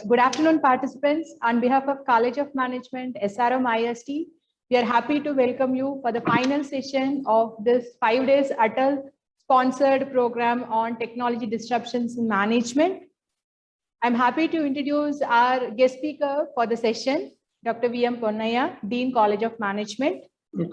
Good afternoon, participants. On behalf of College of Management, SRMIST, we are happy to welcome you for the final session of this 5 days ATAL sponsored program on technology disruptions in management. I'm happy to introduce our guest speaker for the session, Dr.V.M. Ponniah, Dean College of Management.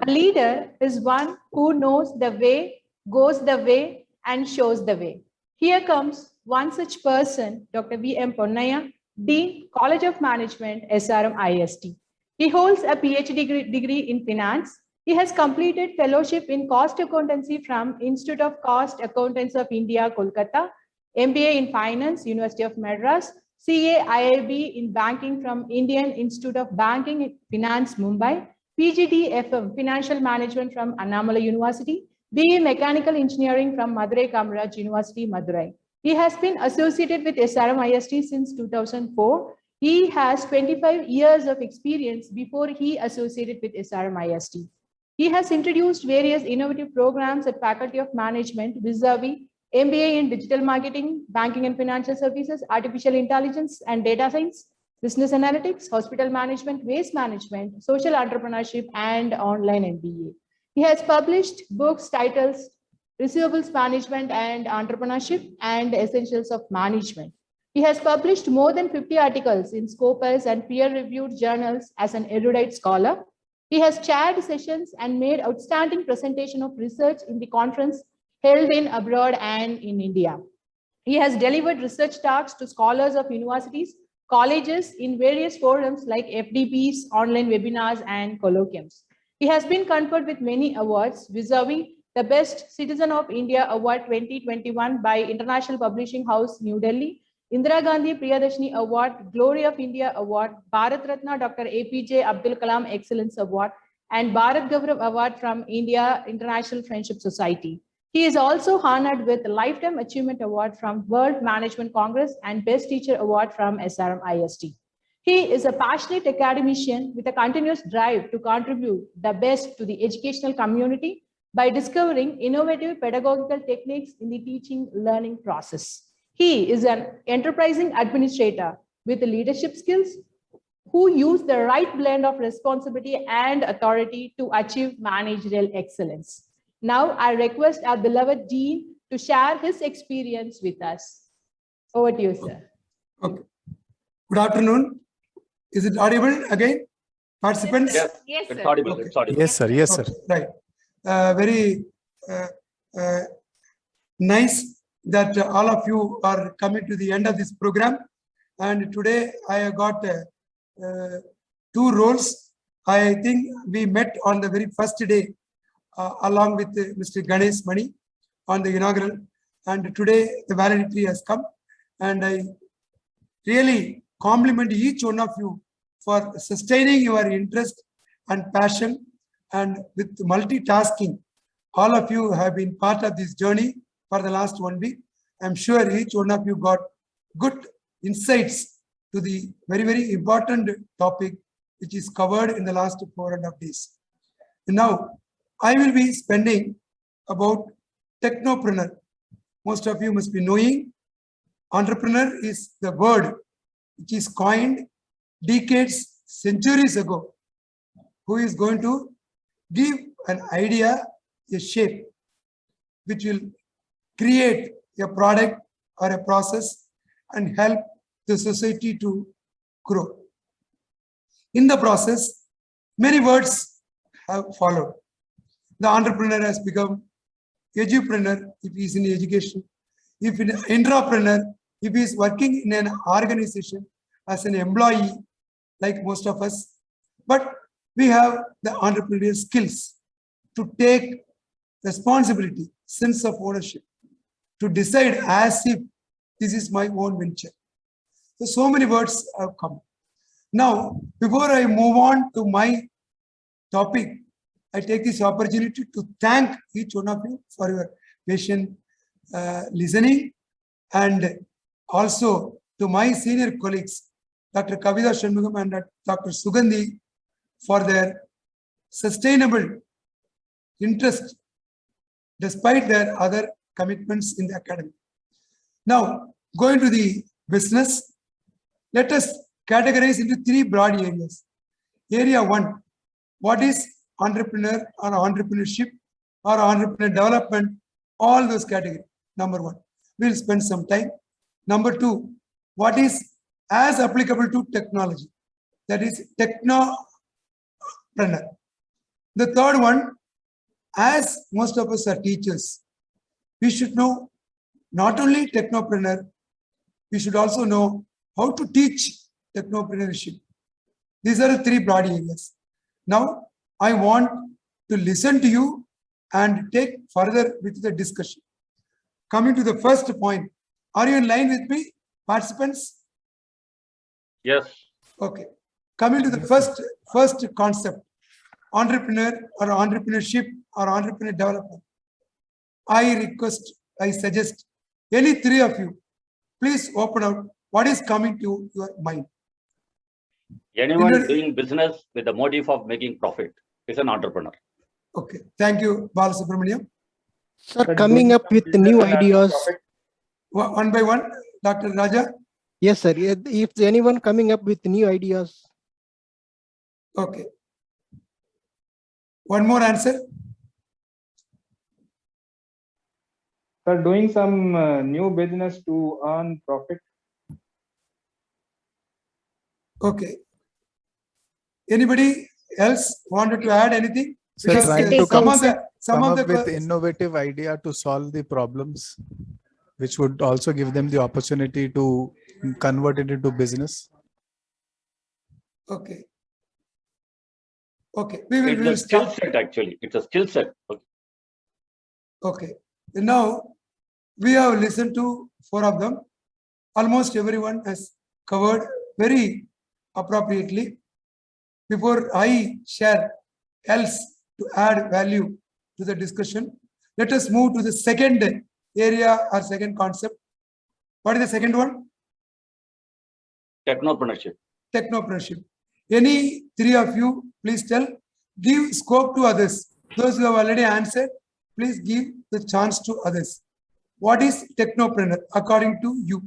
A leader is one who knows the way, goes the way, and shows the way. Here comes one such person, Dr. V.M. Ponniah, Dean, College of Management, SRMIST. He holds a PhD degree in finance. He has completed fellowship in cost accountancy from Institute of Cost Accountants of India, Kolkata, MBA in finance, University of Madras, CA IIB in banking from Indian Institute of Banking and Finance, Mumbai, PGD FM, Financial Management from Annamalai University, BA Mechanical Engineering from Madurai Kamaraj University, Madurai. He has been associated with SRMIST since 2004. He has 25 years of experience before he associated with SRMIST. He has introduced various innovative programs at Faculty of Management, vis-a-vis MBA in Digital Marketing, Banking and Financial Services, Artificial Intelligence and Data Science, Business Analytics, Hospital Management, Waste Management, Social Entrepreneurship, and Online MBA. He has published books titled Receivables Management and Entrepreneurship and Essentials of Management. He has published more than 50 articles in Scopus and peer-reviewed journals as an erudite scholar. He has chaired sessions and made outstanding presentation of research in the conference held in abroad and in India. He has delivered research talks to scholars of universities, colleges in various forums like FDPs, online webinars, and colloquiums. He has been conferred with many awards, vis-a-vis the Best Citizen of India Award 2021 by International Publishing House, New Delhi, Indira Gandhi Priyadarshini Award, Glory of India Award, Bharat Ratna Dr. APJ Abdul Kalam Excellence Award, and Bharat Gaurav Award from India International Friendship Society. He is also honored with Lifetime Achievement Award from World Management Congress and Best Teacher Award from SRMIST. He is a passionate academician with a continuous drive to contribute the best to the educational community by discovering innovative pedagogical techniques in the teaching learning process. He is an enterprising administrator with leadership skills who use the right blend of responsibility and authority to achieve managerial excellence. Now, I request our beloved Dean to share his experience with us. Over to you, sir. Okay. Good afternoon. Is it audible again, participants? Yes, yes, it's sir. audible. Okay. It's audible. Yes, sir. Yes, sir. Right. Very nice that all of you are coming to the end of this program. And today I have got 2 roles. I think we met on the very first day along with Mr. Ganesh Mani on the inaugural. And today the validity has come. And I really compliment each one of you for sustaining your interest and passion, and with multitasking. All of you have been part of this journey for the last 1 week. I'm sure each one of you got good insights to the very, very important topic which is covered in the last 4.5 days. And now, I will be spending about technopreneur. Most of you must be knowing entrepreneur is the word which is coined decades, centuries ago, who is going to give an idea, a shape, which will create a product or a process and help the society to grow. In the process, many words have followed. The entrepreneur has become edupreneur if he is in education. If an entrepreneur, if he is working in an organization as an employee, like most of us, but we have the entrepreneurial skills to take responsibility, sense of ownership, to decide as if this is my own venture. So many words have come. Now, before I move on to my topic, I take this opportunity to thank each one of you for your patient listening, and also to my senior colleagues, Dr. Kavita Shanmugam and Dr. Sugandhi, for their sustainable interest despite their other commitments in the academy. Now, going to the business, Let us categorize into 3 broad areas. Area 1, what is entrepreneur or entrepreneurship or entrepreneur development, all those categories. Number 1, we'll spend some time. Number 2, what is as applicable to technology, that is technopreneur. The third one, as most of us are teachers, we should know not only technopreneur, we should also know how to teach technopreneurship. These are the 3 broad areas. Now, I want to listen to you and take further with the discussion. Coming to the first point, are you in line with me, participants? Yes. Okay. Coming to the first concept, entrepreneur or entrepreneurship or entrepreneur development. I suggest any 3 of you, please open out what is coming to your mind. Anyone doing business with the motive of making profit is an entrepreneur. Okay. Thank you, Balasubramaniam. Sir, coming up with new ideas. One by one, Dr. Raja. Yes, sir. If anyone coming up with new ideas. Okay. One more answer. Sir, doing some new business to earn profit. Okay. Anybody else wanted to add anything? So trying to come up with the innovative idea to solve the problems, which would also give them the opportunity to convert it into business. Okay. Okay. We will It's a skill stop. set actually. It's a skill set. Okay. Okay. Now we have listened to 4 of them. Almost everyone has covered very appropriately. Before I share else to add value to the discussion, let us move to the second area or second concept. What is the second one? Technopreneurship. Technopreneurship. Any 3 of you, please tell, give scope to others. Those who have already answered, please give the chance to others. What is technopreneur according to you?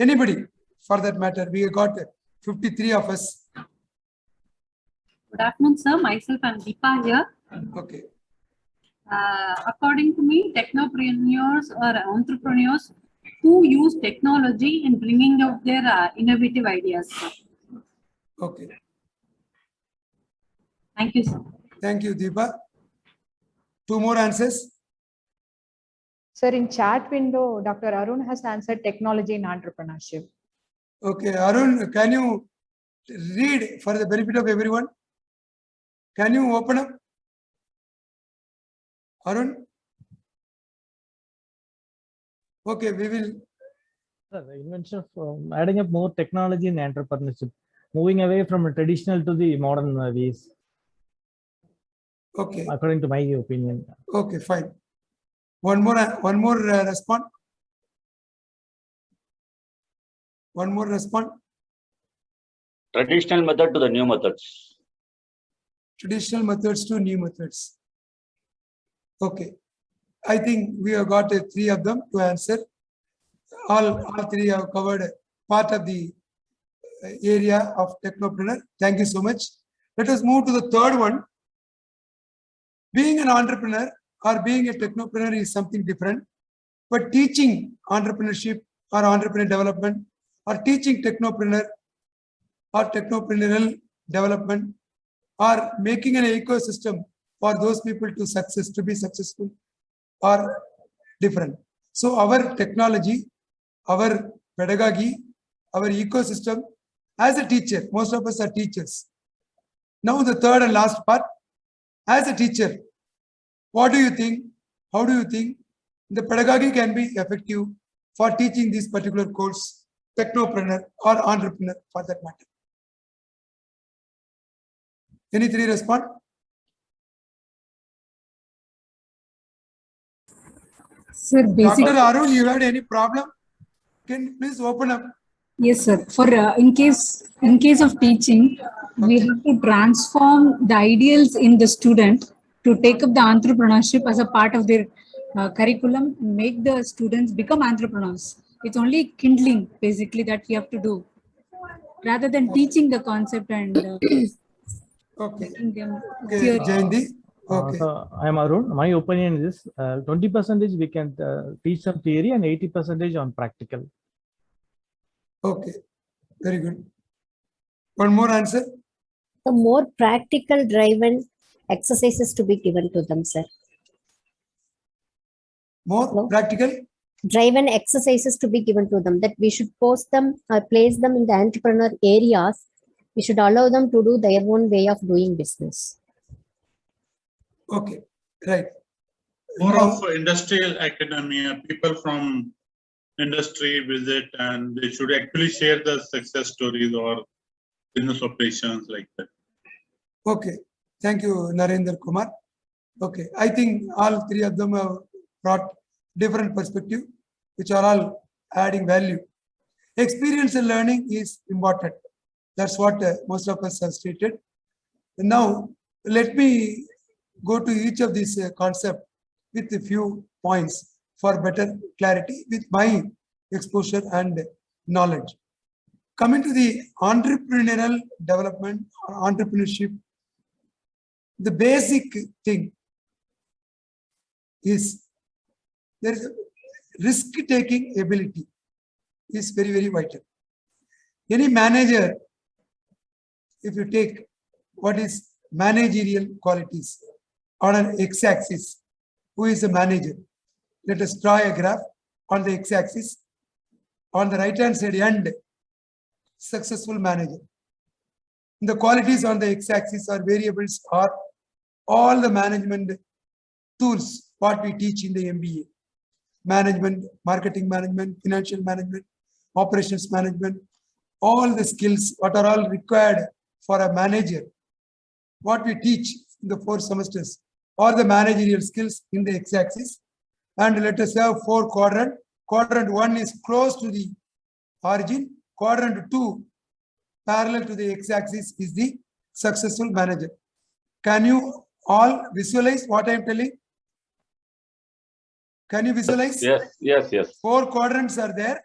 Anybody, for that matter? We got 53 of us. Good afternoon, sir. Myself, I'm Deepa here. Okay. According to me, technopreneurs or entrepreneurs who use technology in bringing out their innovative ideas. Okay. Thank you, sir. Thank you, Deepa. 2 more answers. Sir, in chat window, Dr. Arun has answered technology in entrepreneurship. Okay, Arun, can you read for the benefit of everyone? Can you open up? Arun? Okay, we will. The invention of adding up more technology in entrepreneurship, moving away from traditional to the modern ways. Okay. According to my opinion. Okay, fine. One more response. One more response. Traditional method to the new methods. Traditional methods to new methods. Okay. I think we have got 3 of them to answer. All 3 have covered part of the area of technopreneur. Thank you so much. Let us move to the third one. Being an entrepreneur or being a technopreneur is something different, but teaching entrepreneurship or entrepreneur development or teaching technopreneur or technopreneurial development or making an ecosystem for those people to be successful are different. So our technology, our pedagogy, our ecosystem, as a teacher, most of us are teachers. Now the third and last part, as a teacher, what do you think? How do you think the pedagogy can be effective for teaching this particular course, technopreneur or entrepreneur for that matter? Any 3 respond? Sir, basically, Dr. Arun, you had any problem? Can you please open up? yes, sir. For in case of teaching, we have to transform the ideals in the student to take up the entrepreneurship as a part of their curriculum and make the students become entrepreneurs. It's only kindling basically that we have to do rather than teaching the concept and Okay. making them Okay, theory. Jayanti. Okay. So I am Arun. My opinion is 20% we can teach some theory and 80% on practical. Okay. Very good. One more answer. The more practical driven exercises to be given to them, sir. More Hello? practical. Driven exercises to be given to them, that we should post them or place them in the entrepreneur areas. We should allow them to do their own way of doing business. Okay. Right. More Now- of industrial academia, people from industry visit and they should actually share the success stories or business operations like that. Okay. Thank you, Narendra Kumar. Okay. I think all three of them have brought different perspective, which are all adding value. Experiential learning is important. That's what most of us have stated. And now, let me go to each of these concepts with a few points for better clarity with my exposure and knowledge. Coming to the entrepreneurial development or entrepreneurship, the basic thing is there is a risk-taking ability is very, very vital. Any manager, if you take what is managerial qualities on an x-axis, who is a manager? Let us draw a graph on the x-axis. On the right-hand side end, successful manager. The qualities on the x-axis or variables are all the management tools what we teach in the MBA. Management, marketing management, financial management, operations management, all the skills what are all required for a manager. What we teach in the 4 semesters are the managerial skills in the x-axis. And let us have 4 quadrants. Quadrant 1 is close to the origin. Quadrant 2, parallel to the x-axis, is the successful manager. Can you all visualize what I am telling? Can you visualize? Yes, yes, yes. 4 quadrants are there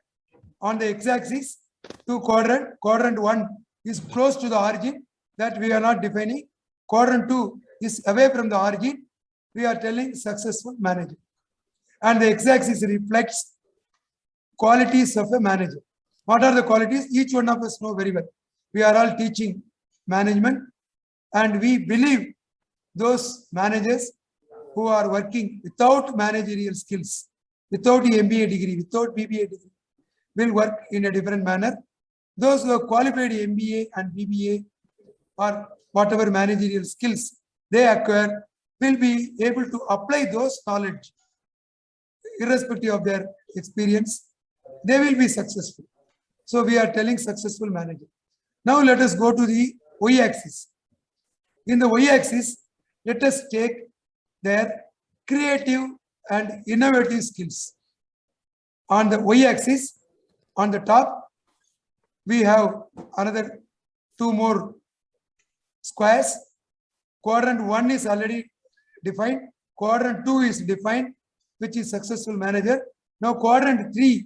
on the x-axis. 2 quadrant. Quadrant 1 is close to the origin, that we are not defining. Quadrant 2 is away from the origin. We are telling successful manager. And the x-axis reflects qualities of a manager. What are the qualities? Each one of us know very well. We are all teaching management, and we believe those managers who are working without managerial skills, without the MBA degree, without BBA degree, will work in a different manner. Those who have qualified MBA and BBA or whatever managerial skills they acquire will be able to apply those knowledge irrespective of their experience. They will be successful. So we are telling successful manager. Now let us go to the y-axis. In the y-axis, let us take their creative and innovative skills. On the y-axis, on the top, we have another 2 more squares. Quadrant 1 is already defined. Quadrant 2 is defined, which is successful manager. Now quadrant 3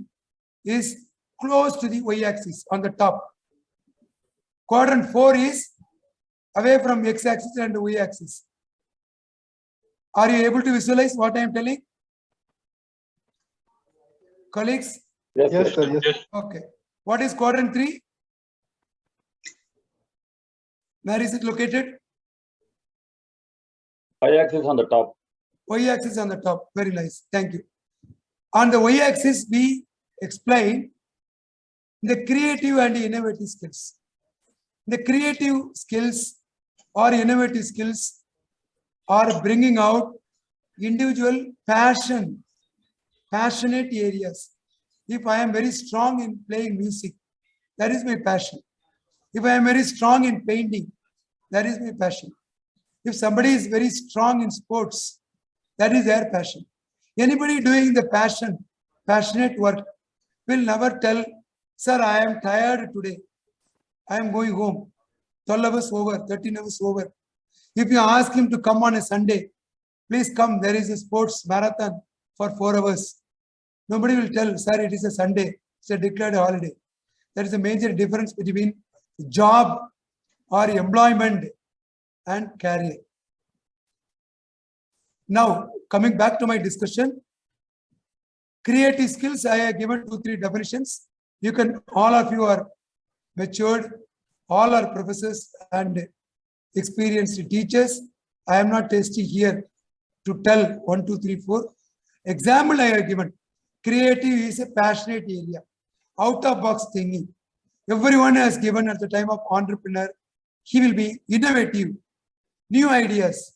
is close to the y-axis on the top. Quadrant 4 is away from x-axis and y-axis. Are you able to visualize what I am telling? Colleagues? Yes, Yes, sir. Yes. Okay. What is quadrant 3? Where is it located? Y-axis on the top. Y-axis on the top. Very nice. Thank you. On the y-axis, we explain the creative and innovative skills. The creative skills or innovative skills are bringing out individual passionate areas. If I am very strong in playing music, that is my passion. If I am very strong in painting, that is my passion. If somebody is very strong in sports, that is their passion. Anybody doing the passionate work will never tell, sir, I am tired today. I am going home. 12 hours over, 13 hours over. If you ask him to come on a Sunday, please come, there is a sports marathon for 4 hours. Nobody will tell, sir, it is a Sunday, it's a declared holiday. There is a major difference between job or employment and career. Now, coming back to my discussion, creative skills, I have given 2-3 definitions. You can, all of you are matured, all are professors and experienced teachers. I am not testy here to tell 1, 2, 3, 4. Example I have given. Creative is a passionate area, out of box thinking. Everyone has given at the time of entrepreneur, he will be innovative, new ideas.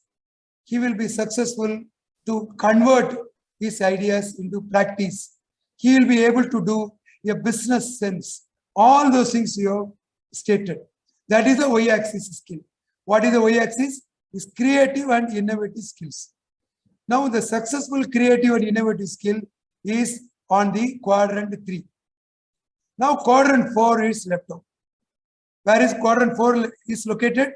He will be successful to convert his ideas into practice. He will be able to do a business sense. All those things you have stated. That is the Y-axis skill. What is the Y-axis? Is creative and innovative skills. Now the successful creative and innovative skill is on the quadrant 3. Now quadrant 4 is left out. Where is quadrant 4 is located?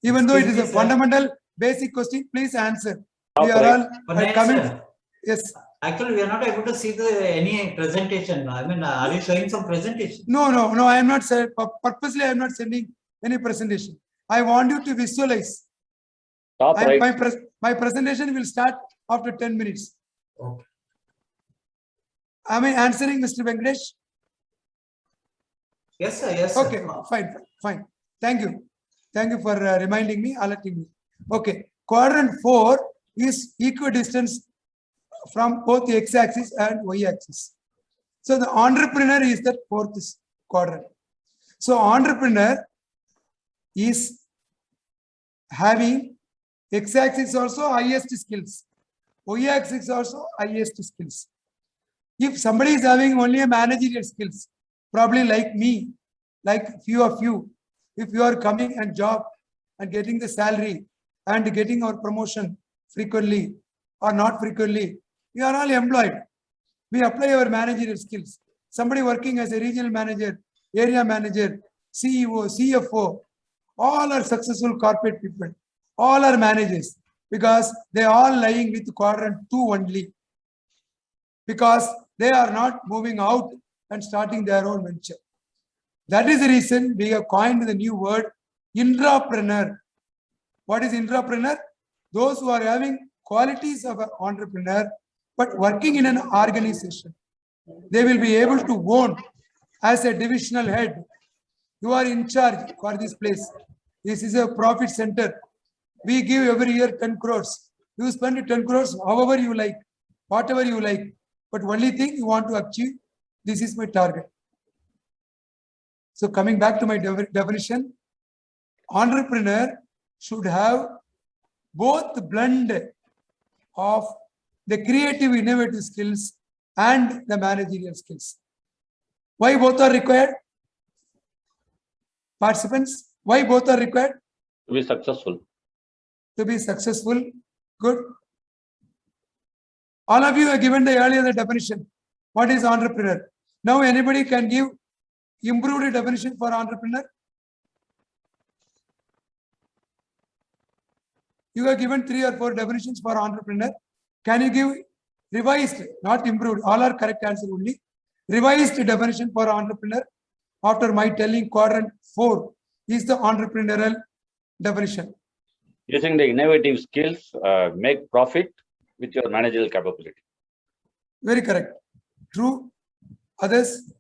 Even though it is a fundamental basic question, please answer. We are all coming. Yes. Actually, we are not able to see any presentation. I mean, are you showing some presentation? No. I am not saying, purposely I am not sending any presentation. I want you to visualize. My presentation will start after 10 minutes. Okay. Am I answering, Mr. Venkatesh? Yes, sir. Yes. Okay, sir. fine. Thank you. Thank you for reminding me, alerting me. Okay, quadrant 4 is equidistance from both the x-axis and y-axis. So the entrepreneur is the 4th quadrant. So entrepreneur is having x-axis also highest skills, y-axis also highest skills. If somebody is having only a managerial skills, probably like me, like few of you, if you are coming and job and getting the salary and getting our promotion frequently or not frequently, we are all employed. We apply our managerial skills. Somebody working as a regional manager, area manager, CEO, CFO, all are successful corporate people. All are managers because they are all lying with quadrant 2 only. Because they are not moving out and starting their own venture. That is the reason we have coined the new word intrapreneur. What is intrapreneur? Those who are having qualities of an entrepreneur but working in an organization. They will be able to own as a divisional head. You are in charge for this place. This is a profit center. We give every year 10 crores. You spend 10 crores however you like, whatever you like. But only thing you want to achieve, this is my target. So coming back to my definition, entrepreneur should have both the blend of the creative innovative skills and the managerial skills. Why both are required? Participants, why both are required? To be successful. To be successful. Good. All of you have given the earlier definition. What is entrepreneur? Now anybody can give improved definition for entrepreneur? You have given 3 or 4 definitions for entrepreneur. Can you give revised, not improved, all are correct answer only. Revised definition for entrepreneur after my telling quadrant 4 is the entrepreneurial definition. Using the innovative skills, make profit with your managerial capability. Very correct. True. Others?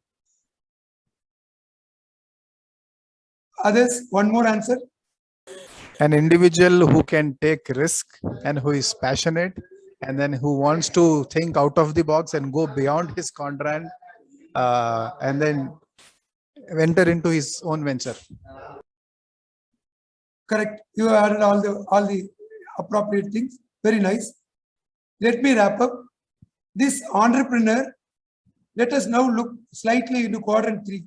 Others? One more answer. An individual who can take risk and who is passionate and then who wants to think out of the box and go beyond his quadrant and then enter into his own venture. Correct. You added all the appropriate things. Very nice. Let me wrap up. This entrepreneur, let us now look slightly into quadrant 3,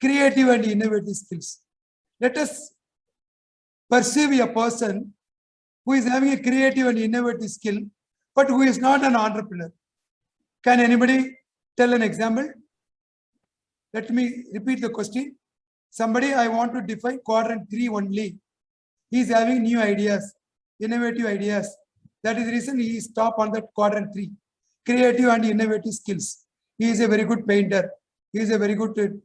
creative and innovative skills. Let us perceive a person who is having a creative and innovative skill, but who is not an entrepreneur. Can anybody tell an example? Let me repeat the question. Somebody, I want to define quadrant 3 only. He is having new ideas, innovative ideas. That is the reason he is top on that quadrant 3. creative and innovative skills. He is a very good painter. He is a very good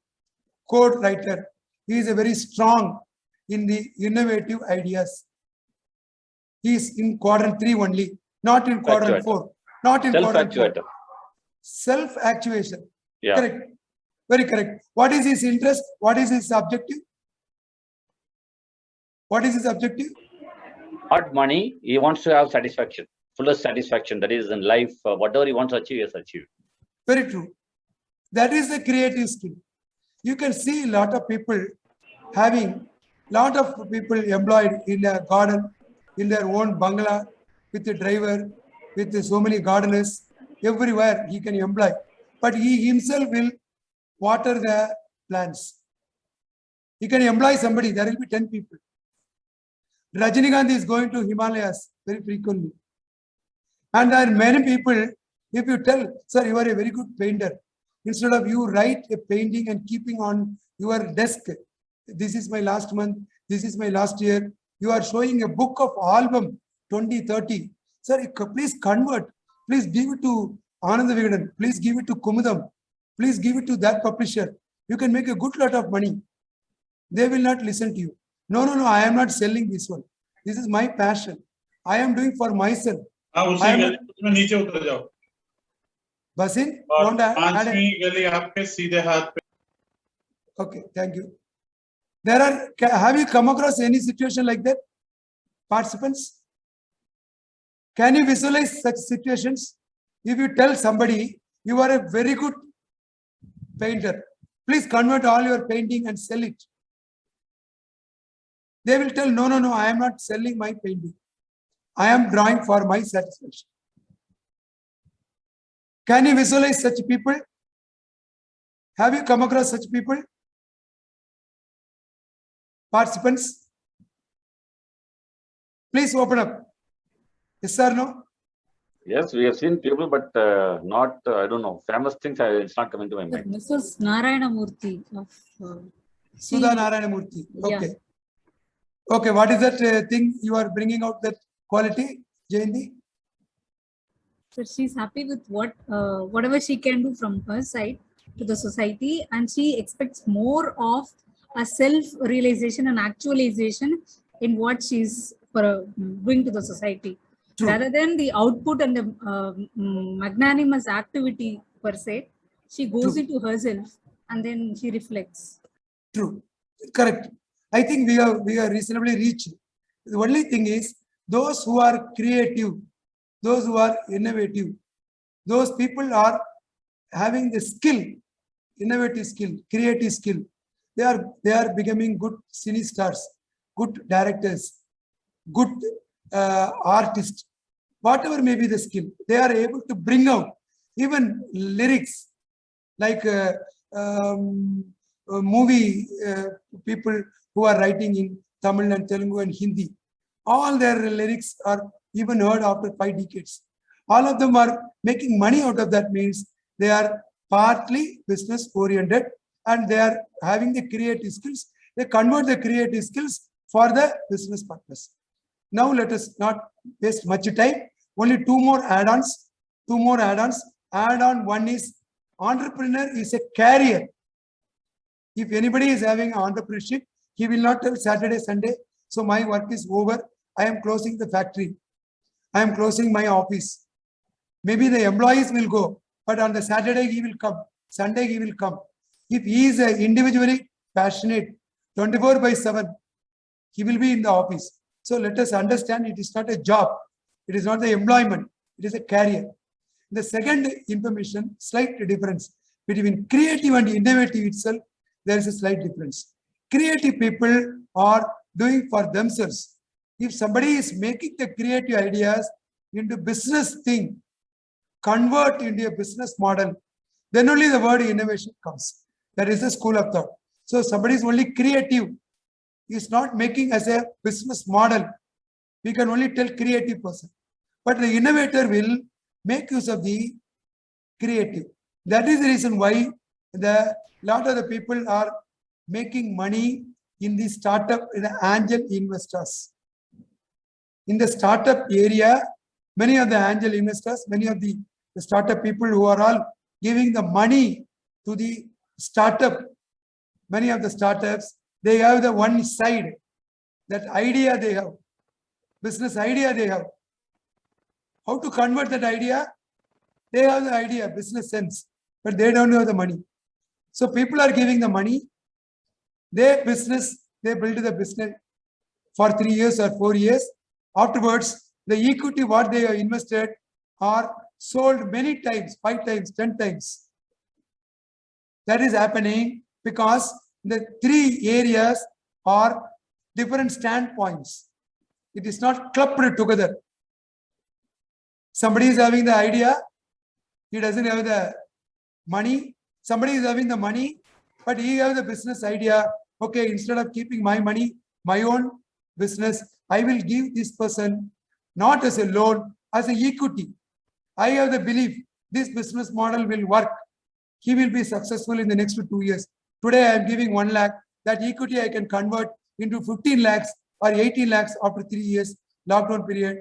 code writer. He is a very strong in the innovative ideas. He is in quadrant 3 only, not in quadrant 4. Not in quadrant 4. Self-actuation. Yeah. Correct. Very correct. What is his interest? What is his objective? What is his objective? Not money. He wants to have satisfaction, fullest satisfaction. That is in life, whatever he wants to achieve, he has achieved. Very true. That is the creative skill. You can see a lot of people employed in a garden, in their own bungalow, with a driver, with so many gardeners, everywhere he can employ. But he himself will water the plants. He can employ somebody, there will be 10 people. Rajinikanth is going to Himalayas very frequently. And there are many people, if you tell, sir, you are a very good painter, instead of you write a painting and keeping on your desk, this is my last month, this is my last year, you are showing a book of album 2030. Sir, please convert, please give it to Ananda Vigadan, please give it to Kumudam, please give it to that publisher. You can make a good lot of money. They will not listen to you. No, I am not selling this one. This is my passion. I am doing for myself. Basin? Okay, thank you. Have you come across any situation like that? Participants? Can you visualize such situations? If you tell somebody, you are a very good painter, please convert all your painting and sell it. They will tell, no, I am not selling my painting. I am drawing for my satisfaction. Can you visualize such people? Have you come across such people? Participants? Please open up. Yes or no? Yes, we have seen people, but not, I don't know, famous things, it's not coming to my mind. Mrs. Narayana Murthy. Sudha Narayana Murthy. Okay. Yeah. Okay, what is that thing you are bringing out, that quality, Jayanti? So she's happy with whatever she can do from her side to the society, and she expects more of a self-realization and actualization in what she's doing to the society. True. Rather than the output and the magnanimous activity per se, she goes True. Into herself and then she reflects. True, correct. I think we are reasonably reached. The only thing is, those who are creative, those who are innovative, those people are having the skill, innovative skill, creative skill. They are becoming good cine stars, good directors, good artists, whatever may be the skill. They are able to bring out even lyrics, like movie people who are writing in Tamil and Telugu and Hindi. All their lyrics are even heard after 5 decades. All of them are making money out of that, means they are partly business oriented and they are having the creative skills. They convert the creative skills for the business purpose. Now let us not waste much time. Only two more add-ons. Add-on one is entrepreneur is a career. If anybody is having entrepreneurship, he will not tell Saturday, Sunday, so my work is over. I am closing the factory. I am closing my office. Maybe the employees will go, but on the Saturday he will come. Sunday he will come. If he is individually passionate, 24/7, he will be in the office. So let us understand, it is not a job. It is not the employment. It is a career. The second information, slight difference between creative and innovative itself. There is a slight difference. Creative people are doing for themselves. If somebody is making the creative ideas into business thing, convert into a business model, then only the word innovation comes. That is the school of thought. So somebody is only creative, he is not making as a business model. We can only tell creative person. But the innovator will make use of the creative. That is the reason why the lot of the people are making money in the startup, in the angel investors. In the startup area, many of the angel investors, many of the the startup people who are all giving the money to the startup. Many of the startups, they have the one side, that idea they have, business idea they have. How to convert that idea? They have the idea, business sense, but they don't have the money. So people are giving the money, their business, they build the business for 3 years or 4 years. Afterwards, the equity what they have invested are sold many times, 5 times, 10 times. That is happening because the 3 areas are different standpoints. It is not clubbed together. Somebody is having the idea, he doesn't have the money. Somebody is having the money, but he has the business idea. Okay, instead of keeping my money, my own business, I will give this person not as a loan, as an equity. I have the belief this business model will work. He will be successful in the next 2 years. Today I am giving 1 lakh. That equity I can convert into 15 lakhs or 18 lakhs after 3 years lockdown period,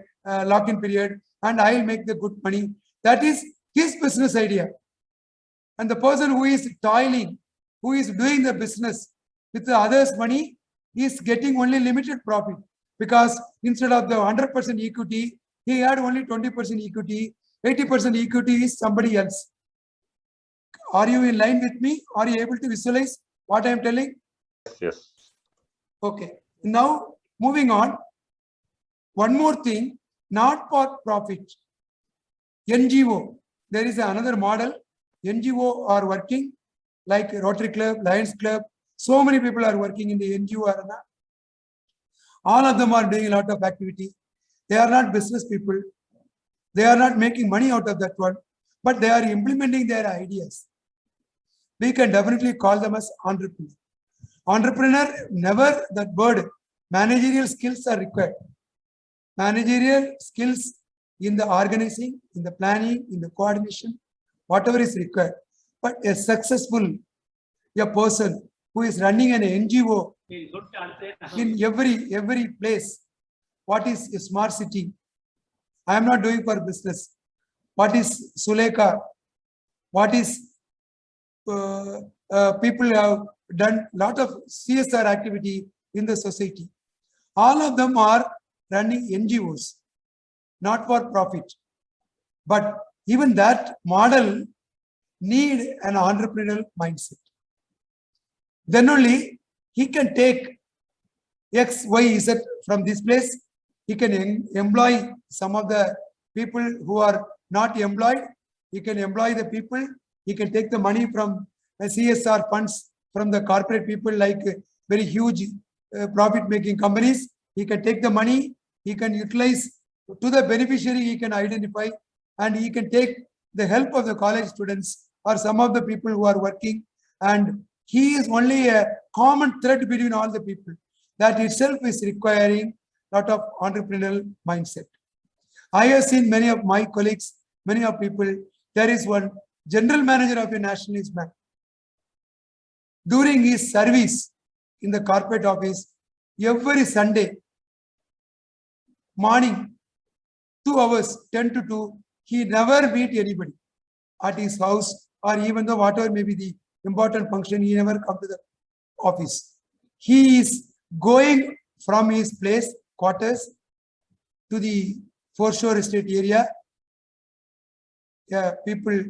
lock-in period, and I will make the good money. That is his business idea. And the person who is toiling, who is doing the business with the others' money, is getting only limited profit, because instead of the 100% equity, he had only 20% equity. 80% equity is somebody else. Are you in line with me? Are you able to visualize what I am telling? Yes. Okay. Now, moving on. One more thing, not for profit. NGO. There is another model. NGO are working like Rotary Club, Lions Club. So many people are working in the NGO arena. All of them are doing a lot of activity. They are not business people. They are not making money out of that one, but they are implementing their ideas. We can definitely call them as entrepreneur. Entrepreneur, never that word. Managerial skills are required. Managerial skills in the organizing, in the planning, in the coordination, whatever is required. But a successful person who is running an NGO in every place. What is a smart city? I am not doing for business. What is Suleka? What is people have done lot of CSR activity in the society. All of them are running NGOs, not for profit. But even that model need an entrepreneurial mindset. Then only he can take X, Y, Z from this place. He can employ some of the people who are not employed. He can employ the people. He can take the money from CSR funds from the corporate people, like very huge profit-making companies. He can take the money. He can utilize to the beneficiary. He can identify, and he can take the help of the college students or some of the people who are working. And he is only a common thread between all the people. That itself is requiring a lot of entrepreneurial mindset. I have seen many of my colleagues, many of people. There is one general manager of a nationalist bank. During his service in the corporate office, every Sunday morning, 2 hours, 10 to 2, he never meet anybody at his house, or even though whatever may be the important function, he never come to the office. He is going from his place, quarters, to the foreshore estate area. People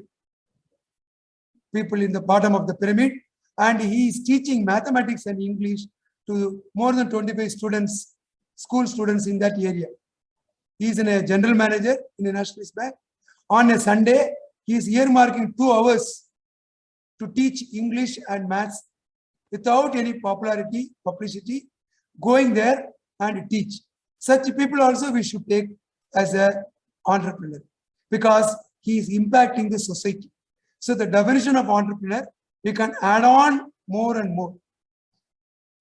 in the bottom of the pyramid, and he is teaching mathematics and English to more than 25 students, school students in that area. He is a general manager in a nationalist bank. On a Sunday, he is earmarking 2 hours to teach English and maths without any publicity, going there and teach. Such people also we should take as an entrepreneur, because he is impacting the society. So the definition of entrepreneur, we can add on more and more.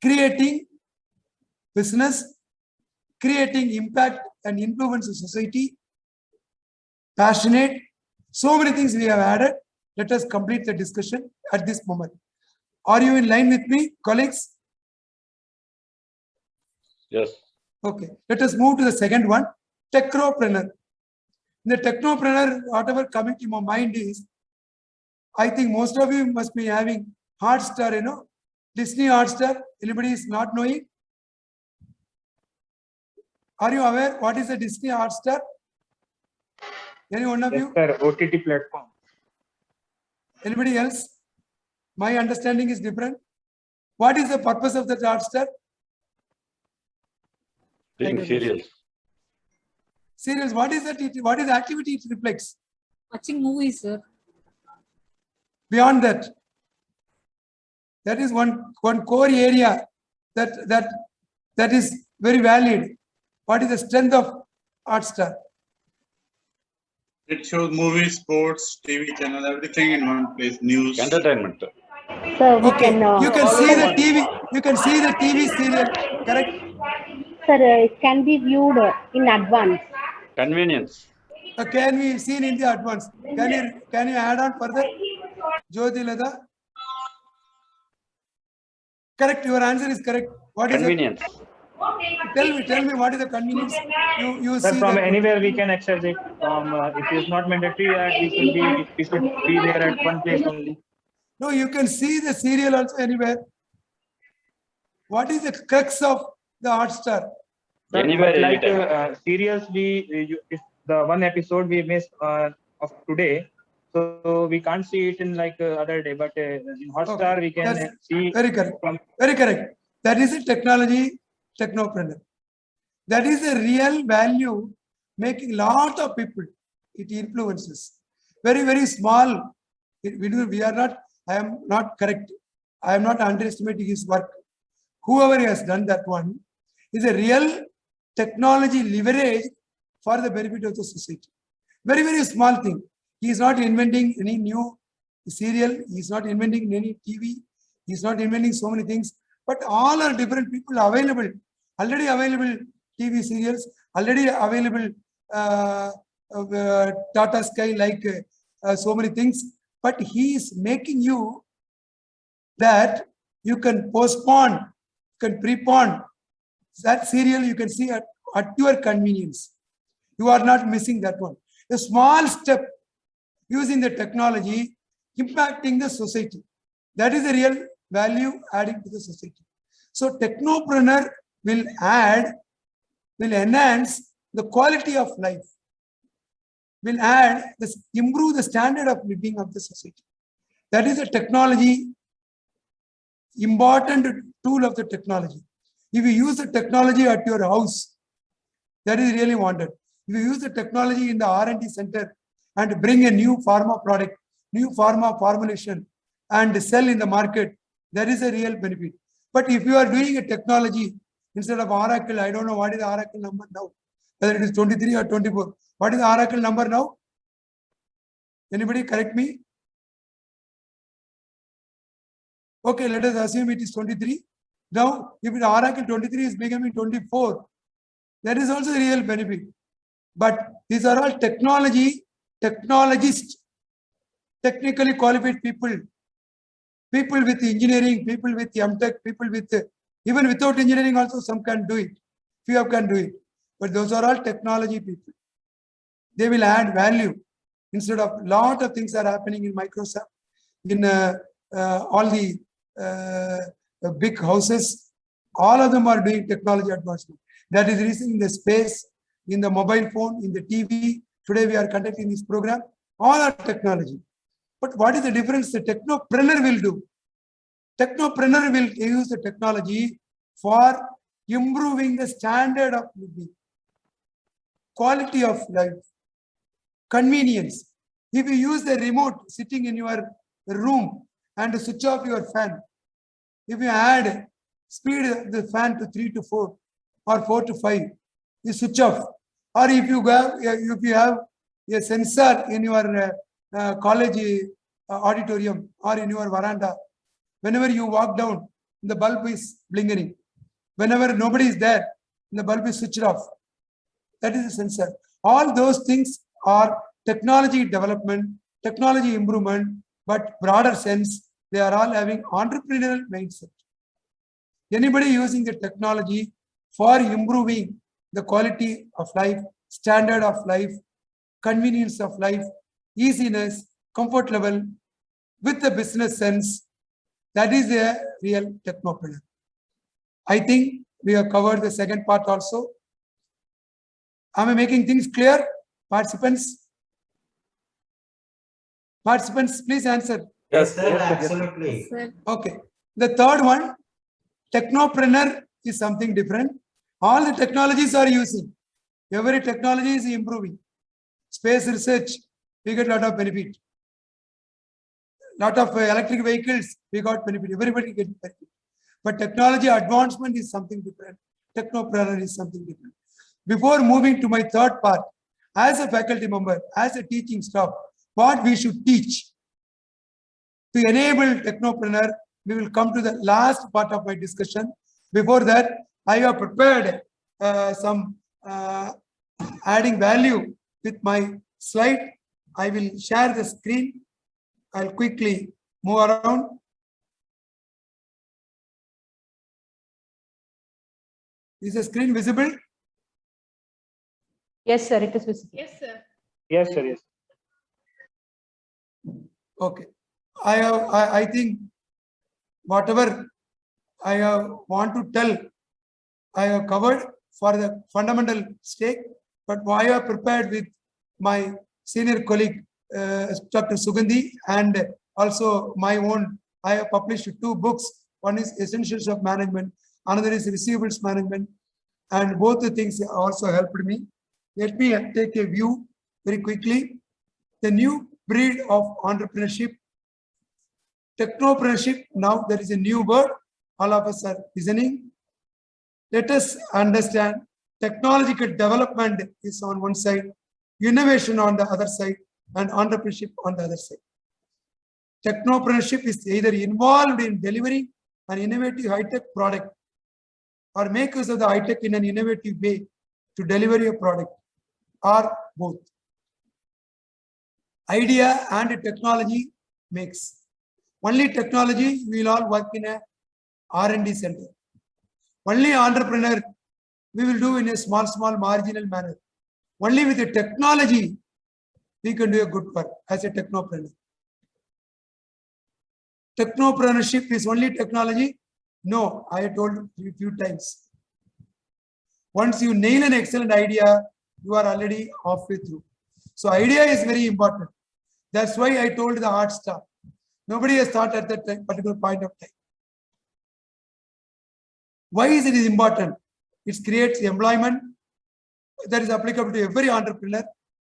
Creating business, creating impact and influence in society, passionate, so many things we have added. Let us complete the discussion at this moment. Are you in line with me, colleagues? Yes. Okay, let us move to the second one, technopreneur. The technopreneur, whatever coming to my mind is, I think most of you must be having Hotstar, you know, Disney Hotstar. Anybody is not knowing? Are you aware what is a Disney Hotstar? Any one of you? Sir, OTT platform. Anybody else? My understanding is different. What is the purpose of the Hotstar? Doing serials. Serials. What is that? What is the activity it reflects? Watching movies, sir. Beyond that, that is one core area that is very valid. What is the strength of Hotstar? It shows movies, sports, TV channel, everything in one place. News. Entertainment. So we Okay, can. you can see the TV. You can see the TV serial. Correct. Sir, it can be viewed in advance. Convenience. Can we see in the advance? Can you add on further? Jyotilada? Correct. Your answer is correct. What is Convenience. Tell me what is the convenience? You Sir, see from that anywhere we can access it. It is not mandatory that we should be there at one place only. No, you can see the serial also anywhere. What is the crux of the Hotstar? Sir, Anywhere, like anytime. serials, if the one episode we missed of today, so we can't see it in like other day. But in Hotstar we can see. Very correct. Very correct. That is a technology technopreneur. That is a real value making lot of people. It influences. Very, very small. We are not, I am not correct. I am not underestimating his work. Whoever has done that one is a real technology leverage for the benefit of the society. Very, very small thing. He is not inventing any new serial. He is not inventing any TV. He is not inventing so many things. But all are different people available. Already available TV serials. Already available Tata Sky, like so many things. But he is making you that you can postpone, can prepone that serial. You can see at your convenience. You are not missing that one. A small step using the technology impacting the society. That is the real value adding to the society. So technopreneur will enhance the quality of life, will improve the standard of living of the society. That is a technology, important tool of the technology. If you use the technology at your house, that is really wanted. If you use the technology in the R&D center and bring a new pharma product, new pharma formulation and sell in the market, that is a real benefit. But if you are doing a technology instead of Oracle, I don't know what is the Oracle number now, whether it is 23 or 24. What is the Oracle number now? Anybody correct me? Okay, let us assume it is 23. Now, if the Oracle 23 is becoming 24, that is also a real benefit. But these are all technologists, technically qualified people, people with engineering, people with MTech, people with, even without engineering also some can do it. Few can do it. But those are all technology people. They will add value. Instead of lot of things are happening in Microsoft, in all the big houses, all of them are doing technology advancement. That is the reason in the space, in the mobile phone, in the TV. Today we are conducting this program. All are technology. But what is the difference the technopreneur will do? Technopreneur will use the technology for improving the standard of living, quality of life, convenience. If you use the remote sitting in your room and switch off your fan, if you add speed the fan to 3 to 4 or 4 to 5, you switch off. Or if you have a sensor in your college auditorium or in your veranda, whenever you walk down, the bulb is blinking. Whenever nobody is there, the bulb is switched off. That is a sensor. All those things are technology development, technology improvement, but broader sense, they are all having entrepreneurial mindset. Anybody using the technology for improving the quality of life, standard of life, convenience of life, easiness, comfort level, with the business sense. That is a real technopreneur. I think we have covered the second part also. Am I making things clear? Participants? Participants, please answer. Yes, sir, Yes, sir. absolutely. Yes, sir. Okay. The third one, technopreneur is something different. All the technologies are using. Every technology is improving. Space research, we get a lot of benefit. Lot of electric vehicles, we got benefit. Everybody gets benefit. But technology advancement is something different. Technopreneur is something different. Before moving to my third part, as a faculty member, as a teaching staff, what we should teach to enable technopreneur, we will come to the last part of my discussion. Before that, I have prepared some adding value with my slide. I will share the screen. I'll quickly move around. Is the screen visible? Yes, sir, it is visible. Yes, sir. Yes, sir. Yes. Okay. I think whatever I want to tell, I have covered for the fundamental stake, but I have prepared with my senior colleague, Dr. Sugandhi, and also my own. I have published 2 books. One is Essentials of Management, another is Receivables Management, and both the things also helped me. Let me take a view very quickly. The new breed of entrepreneurship, technopreneurship. Now there is a new word. All of us are listening. Let us understand technological development is on one side, innovation on the other side, and entrepreneurship on the other side. Technopreneurship is either involved in delivering an innovative high-tech product or make use of the high-tech in an innovative way to deliver a product, or both. Idea and technology makes. Only technology, we will all work in a R&D center. Only entrepreneur, we will do in a small marginal manner. Only with the technology, we can do a good work as a technopreneur. Technopreneurship is only technology? No, I told you a few times. Once you nail an excellent idea, you are already halfway through. So idea is very important. That's why I told the hard start. Nobody has thought at that particular point of time. Why is it important? It creates employment that is applicable to every entrepreneur,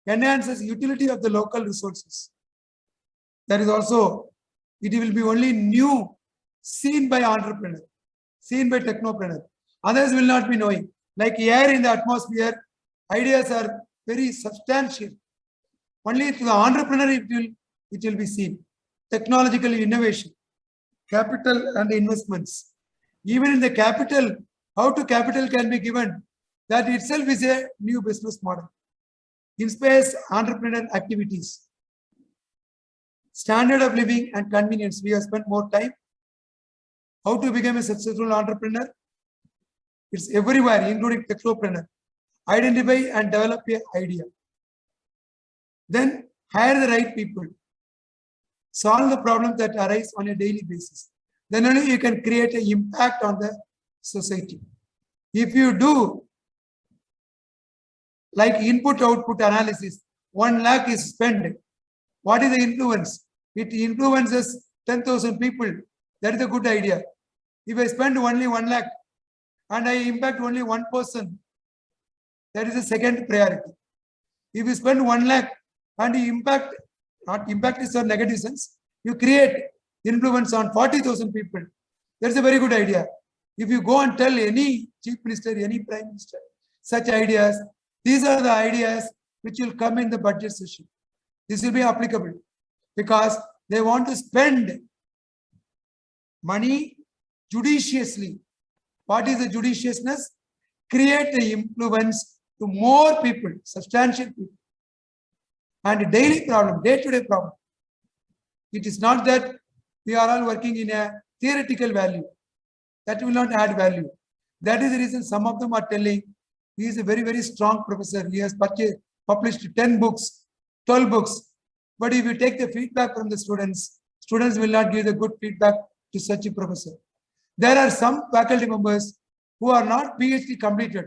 enhances utility of the local resources. That is also, it will be only new, seen by entrepreneur, seen by technopreneur. Others will not be knowing. Like air in the atmosphere, ideas are very substantial. Only to the entrepreneur it will be seen. Technological innovation, capital and investments. Even in the capital, how to capital can be given, that itself is a new business model. Inspires entrepreneurial activities. Standard of living and convenience. We have spent more time. How to become a successful entrepreneur? It's everywhere, including technopreneur. Identify and develop an idea. Then hire the right people. Solve the problems that arise on a daily basis. Then only you can create an impact on the society. If you do like input-output analysis, 1 lakh is spent. What is the influence? It influences 10,000 people. That is a good idea. If I spend only 1 lakh and I impact only 1 person, that is the second priority. If you spend 1 lakh and you impact, not impact is a negative sense, you create influence on 40,000 people. That's a very good idea. If you go and tell any chief minister, any prime minister, such ideas, these are the ideas which will come in the budget session. This will be applicable because they want to spend money judiciously. What is the judiciousness? Create the influence to more people, substantial people. And daily problem, day-to-day problem. It is not that we are all working in a theoretical value. That will not add value. That is the reason some of them are telling he is a very, very strong professor. He has purchased published 10 books, 12 books. But if you take the feedback from the students, students will not give the good feedback to such a professor. There are some faculty members who are not PhD completed,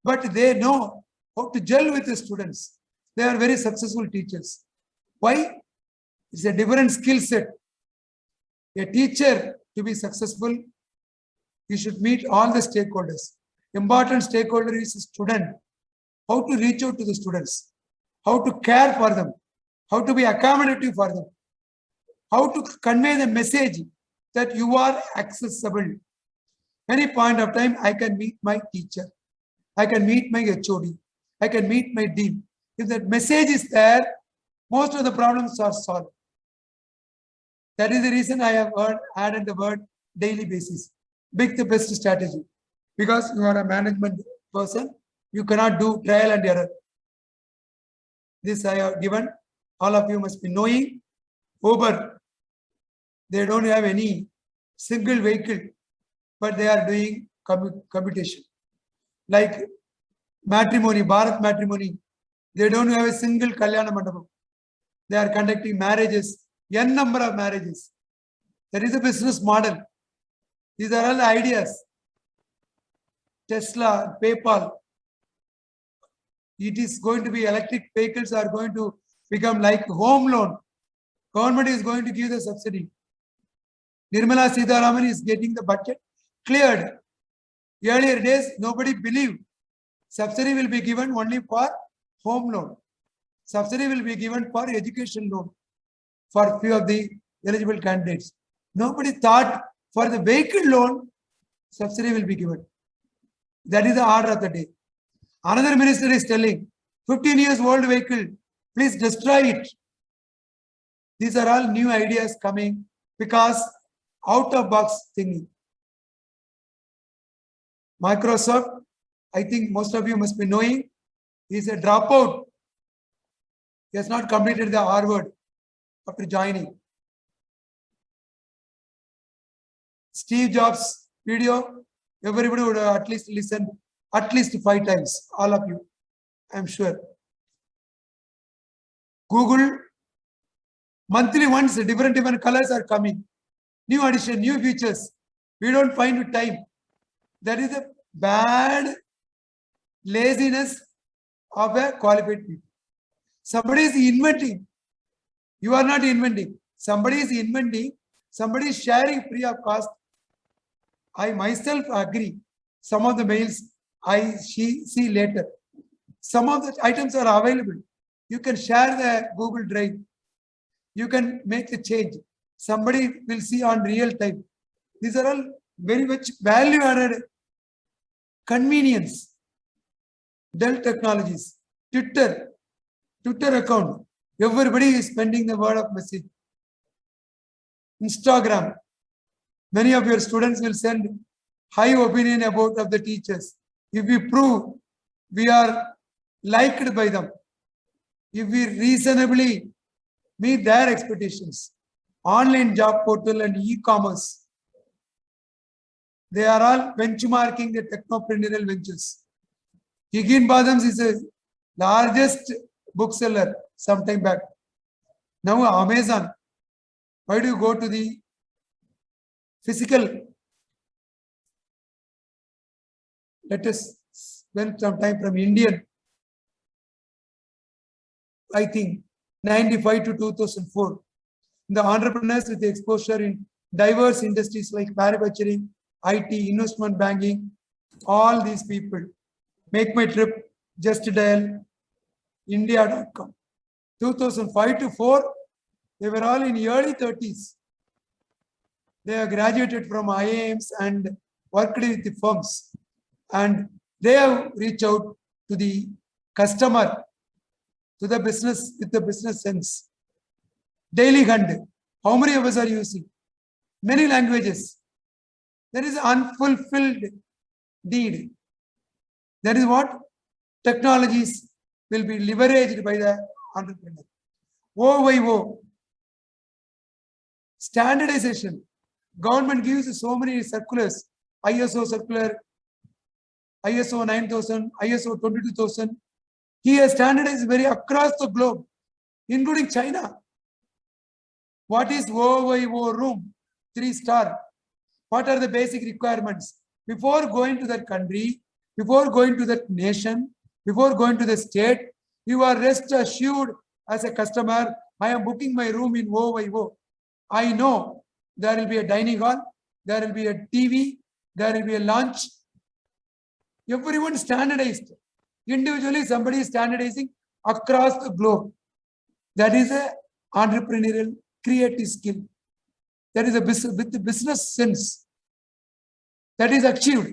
but they know how to gel with the students. They are very successful teachers. Why? It's a different skill set. A teacher, to be successful, you should meet all the stakeholders. Important stakeholder is a student. How to reach out to the students, how to care for them, how to be accommodative for them, how to convey the message that you are accessible. Any point of time, I can meet my teacher, I can meet my HOD, I can meet my dean. If that message is there, most of the problems are solved. That is the reason I have added the word daily basis. Pick the best strategy. Because you are a management person, you cannot do trial and error. This I have given. All of you must be knowing. Uber, they don't have any single vehicle, but they are doing commutation. Like matrimony, Bharat Matrimony, they don't have a single Kalyana Mandapam. They are conducting marriages, n number of marriages. There is a business model. These are all ideas. Tesla, PayPal. It is going to be electric vehicles are going to become like home loan. Government is going to give the subsidy. Nirmala Sitharaman is getting the budget cleared. Earlier days, nobody believed subsidy will be given only for home loan. Subsidy will be given for education loan for few of the eligible candidates. Nobody thought for the vehicle loan, subsidy will be given. That is the order of the day. Another minister is telling, 15 years old vehicle, please destroy it. These are all new ideas coming because out of box thinking. Microsoft, I think most of you must be knowing, is a dropout. He has not completed the Harvard after joining. Steve Jobs video, everybody would at least listen at least 5 times, all of you, I am sure. Google, monthly once, different colors are coming. New addition, new features. We don't find time. That is a bad laziness of a qualified people. Somebody is inventing. You are not inventing. Somebody is inventing. Somebody is sharing free of cost. I myself agree. Some of the mails I see later. Some of the items are available. You can share the Google Drive. You can make a change. Somebody will see on real time. These are all very much value added convenience. Dell Technologies, Twitter account. Everybody is spending the word of message. Instagram. Many of your students will send high opinion about of the teachers. If we prove we are liked by them, if we reasonably meet their expectations, online job portal and e-commerce, they are all benchmarking the technopreneurial ventures. Higginbotham's is the largest bookseller sometime back. Now Amazon. Why do you go to the physical? Let us spend some time from Indian. I think 95 to 2004. The entrepreneurs with exposure in diverse industries like manufacturing, IT, investment banking, all these people. Make my trip, just dial India.com. 2005 to 4, they were all in early 30s. They have graduated from IIMs and worked with the firms. And they have reached out to the customer, to the business with the business sense. Daily Hunt. How many of us are using? Many languages. There is unfulfilled need. That is what technologies will be leveraged by the entrepreneur. OYO. Standardization. Government gives so many circulars. ISO circular, ISO 9000, ISO 22000. He has standardized very across the globe, including China. What is OYO room? 3-star. What are the basic requirements? Before going to that country, before going to that nation, before going to the state, you are rest assured as a customer, I am booking my room in OYO. I know there will be a dining hall, there will be a TV, there will be a lunch. Everyone standardized. Individually, somebody is standardizing across the globe. That is a entrepreneurial creative skill. That is a with the business sense. That is achieved.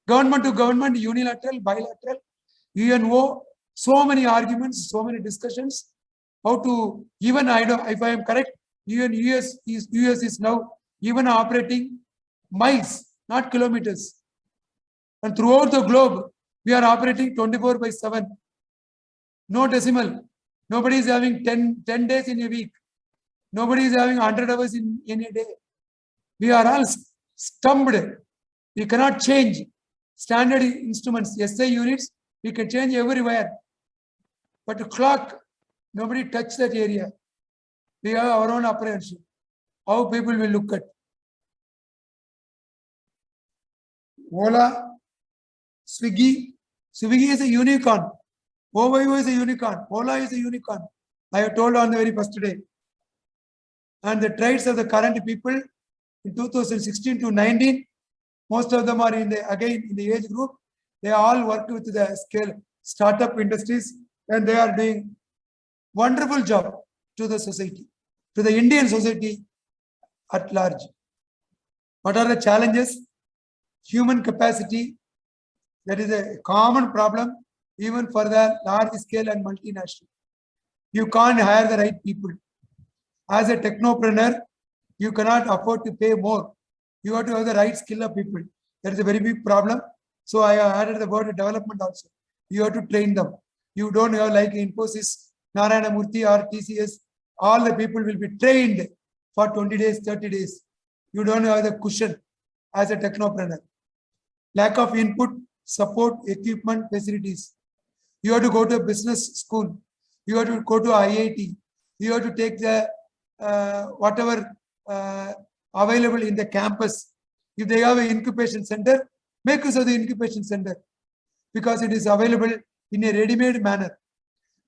Government to government, unilateral, bilateral, UNO, so many arguments, so many discussions. How to, even I know, if I am correct, even US is now even operating miles, not kilometers. And throughout the globe, we are operating 24/7. No decimal. Nobody is having 10 days in a week. Nobody is having 100 hours in a day. We are all stumped. We cannot change. Standard instruments, SI units, we can change everywhere. But to clock, nobody touch that area. We have our own apprehension. How people will look at. Ola, Swiggy. Swiggy is a unicorn. OYO is a unicorn. Ola is a unicorn. I have told on the very first day. And the traits of the current people in 2016 to 19, most of them are in the age group. They all work with the scale startup industries, and they are doing wonderful job to the society, to the Indian society at large. What are the challenges? Human capacity. That is a common problem even for the large scale and multinational. You can't hire the right people. As a technopreneur, you cannot afford to pay more. You have to have the right skill of people. That is a very big problem. So I added the word development also. You have to train them. You don't have like Infosys, Narayana Murthy or TCS. All the people will be trained for 20 days, 30 days. You don't have the cushion as a technopreneur. Lack of input, support, equipment, facilities. You have to go to a business school. You have to go to IIT. You have to take the whatever available in the campus. If they have an incubation center, make use of the incubation center because it is available in a ready-made manner.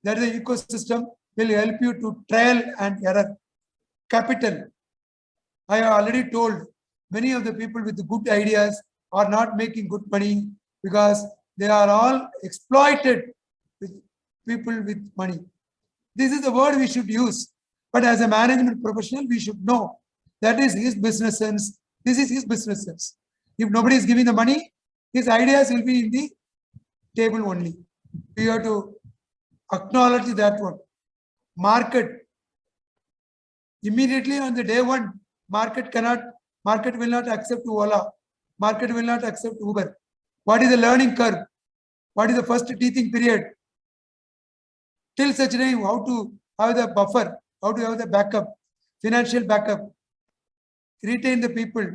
That is the ecosystem will help you to trial and error. Capital. I have already told many of the people with good ideas are not making good money because they are all exploited with people with money. This is the word we should use. But as a management professional, we should know that is his business sense. This is his business sense. If nobody is giving the money, his ideas will be in the table only. We have to acknowledge that one. Market. Immediately on the day one, market will not accept Ola. Market will not accept Uber. What is the learning curve? What is the first teething period? Till such time, how to have the buffer, how to have the backup, financial backup, retain the people,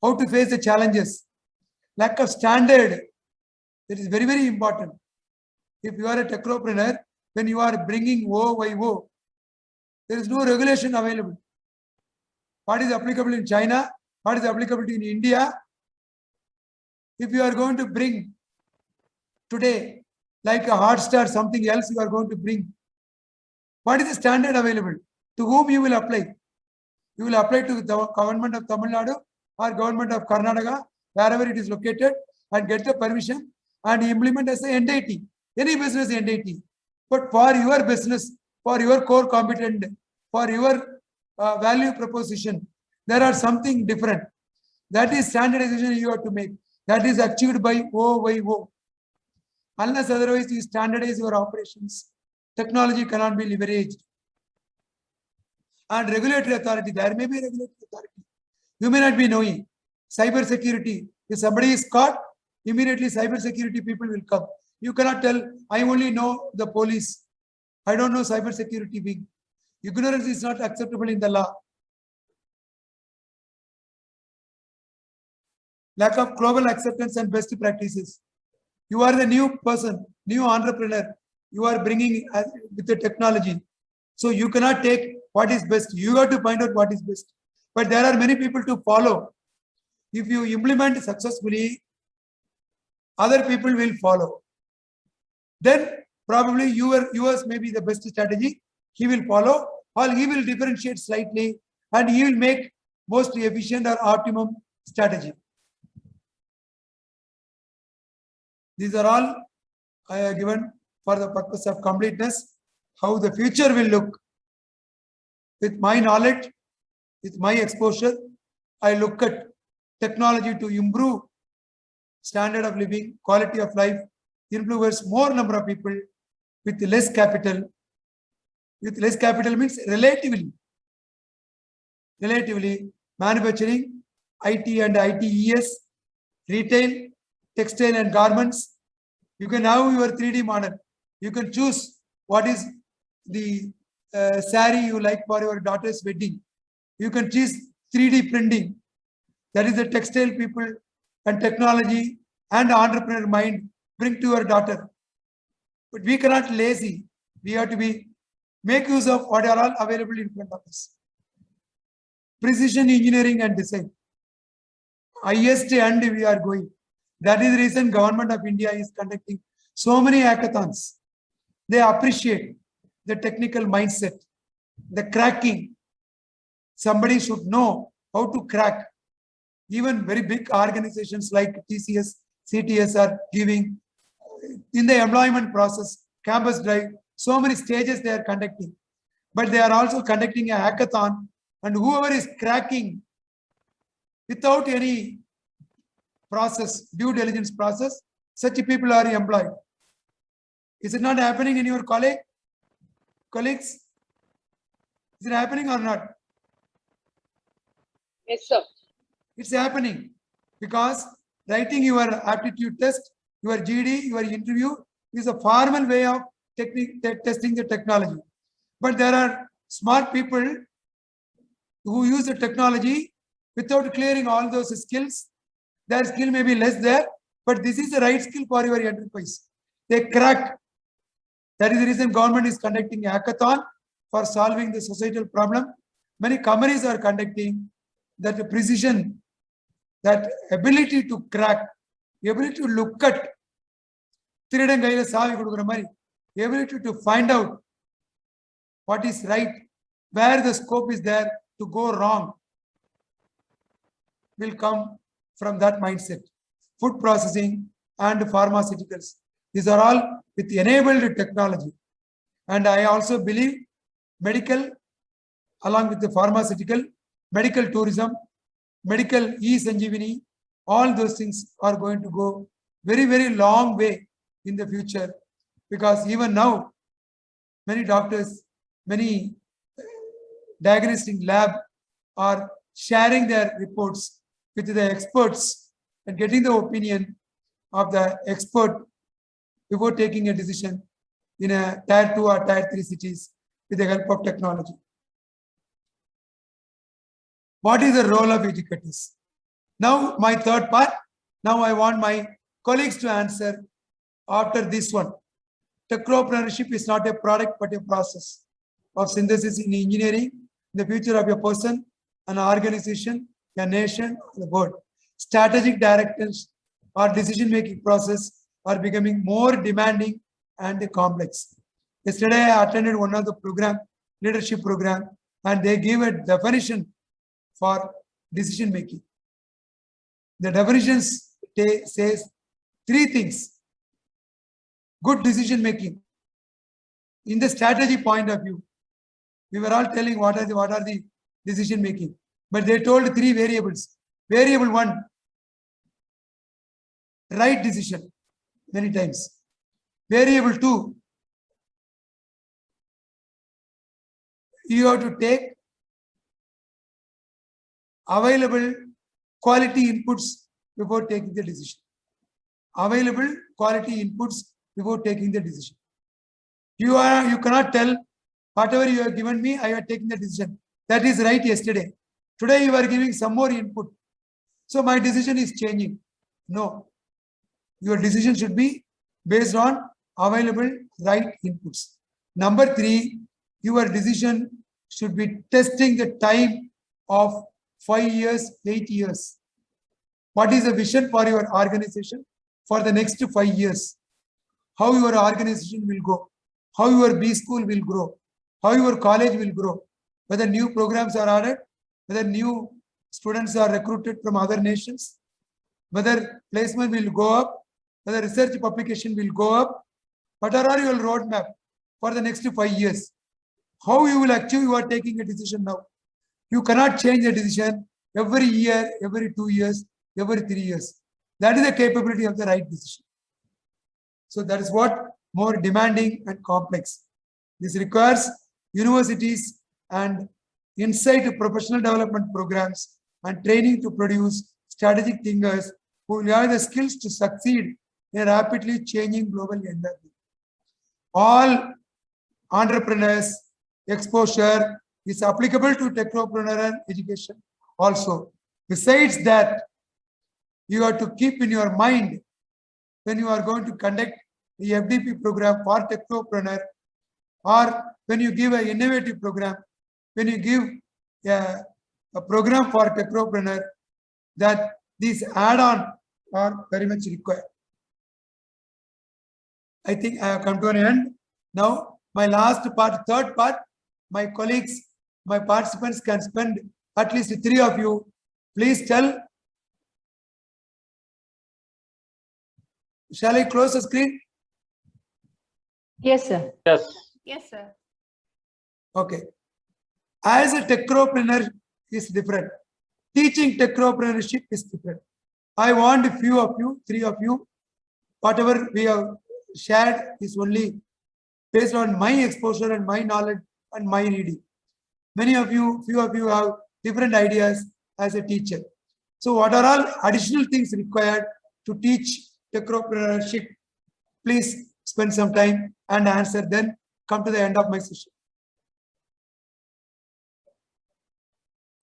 how to face the challenges. Lack of standard, that is very, very important. If you are a technopreneur, when you are bringing OYO, there is no regulation available. What is applicable in China? What is applicable in India? If you are going to bring today, like a Hotstar, something else you are going to bring, what is the standard available? To whom you will apply? You will apply to the government of Tamil Nadu or government of Karnataka, wherever it is located, and get the permission and implement as an entity. Any business entity. But for your business, for your core competent, for your value proposition, there are something different. That is standardization you have to make. That is achieved by OYO. Unless otherwise you standardize your operations, technology cannot be leveraged. And regulatory authority, there may be regulatory authority. You may not be knowing. Cyber security, if somebody is caught, immediately cyber security people will come. You cannot tell, I only know the police. I don't know cyber security wing. Ignorance is not acceptable in the law. Lack of global acceptance and best practices. You are the new person, new entrepreneur. You are bringing with the technology. So you cannot take what is best. You have to find out what is best. But there are many people to follow. If you implement successfully, other people will follow. Then probably yours may be the best strategy. He will follow, or he will differentiate slightly, and he will make most efficient or optimum strategy. These are all I have given for the purpose of completeness, how the future will look. With my knowledge, with my exposure, I look at technology to improve standard of living, quality of life, influence more number of people with less capital. With less capital means relatively, manufacturing, IT and ITES, retail, textile and garments. You can have your 3D model. You can choose what is the saree you like for your daughter's wedding. You can choose 3D printing. That is the textile people and technology and entrepreneur mind bring to your daughter. But we cannot lazy. We have to make use of what are all available in front of us. Precision engineering and design. Highest end we are going. That is the reason Government of India is conducting so many hackathons. They appreciate the technical mindset, the cracking. Somebody should know how to crack. Even very big organizations like TCS, CTS are giving in the employment process, campus drive, so many stages they are conducting. But they are also conducting a hackathon, and whoever is cracking without any process, due diligence process, such people are employed. Is it not happening in your colleagues? Is it happening or not? Yes, sir. It's happening because writing your aptitude test, your GD, your interview is a formal way of testing the technology. But there are smart people who use the technology without clearing all those skills. Their skill may be less there, but this is the right skill for your enterprise. They crack. That is the reason government is conducting a hackathon for solving the societal problem. Many companies are conducting that precision, that ability to crack, ability to look at, ability to find out what is right, where the scope is there to go wrong, will come from that mindset. Food processing and pharmaceuticals. These are all with enabled technology. And I also believe medical, along with the pharmaceutical, medical tourism, medical e-Sanjeevani, all those things are going to go very, very long way in the future. Because even now, many doctors, many diagnostic lab are sharing their reports with the experts and getting the opinion of the expert before taking a decision in a tier 2 or tier 3 cities with the help of technology. What is the role of educators? Now my third part. Now I want my colleagues to answer after this one. Technopreneurship is not a product but a process of synthesis in engineering, the future of a person, an organization, a nation, the world. Strategic directions or decision-making process are becoming more demanding and complex. Yesterday, I attended one of the leadership program, and they gave a definition for decision-making. The definitions says 3 things. Good decision-making. In the strategy point of view, we were all telling what are the decision-making, but they told 3 variables. Variable 1, right decision many times. Variable 2, you have to take available quality inputs before taking the decision. Available quality inputs before taking the decision. You cannot tell whatever you have given me, I have taken the decision. That is right yesterday. Today you are giving some more input. So my decision is changing. No. Your decision should be based on available right inputs. Number 3, your decision should be testing the time of 5 years, 8 years. What is the vision for your organization for the next 5 years? How your organization will go, how your B school will grow, how your college will grow, whether new programs are added, whether new students are recruited from other nations, whether placement will go up, whether research publication will go up. What are your roadmap for the next 5 years? How you will achieve, you are taking a decision now. You cannot change the decision every year, every 2 years, every 3 years. That is the capability of the right decision. So that is what more demanding and complex. This requires universities and insight professional development programs and training to produce strategic thinkers who will have the skills to succeed in a rapidly changing global environment. All entrepreneurs exposure is applicable to technopreneurial education also. Besides that, you have to keep in your mind when you are going to conduct the FDP program for technopreneur, or when you give an innovative program, when you give a program for technopreneur, that these add-on are very much required. I think I have come to an end. Now, my last part, third part, my colleagues, my participants can spend at least 3 of you. Please tell. Shall I close the screen? Yes, sir. Yes. Yes, sir. Okay. As a technopreneur is different. Teaching technopreneurship is different. I want a few of you, 3 of you, whatever we have shared is only based on my exposure and my knowledge and my reading. Many of you, few of you have different ideas as a teacher. So what are all additional things required to teach technopreneurship? Please spend some time and answer, then come to the end of my session.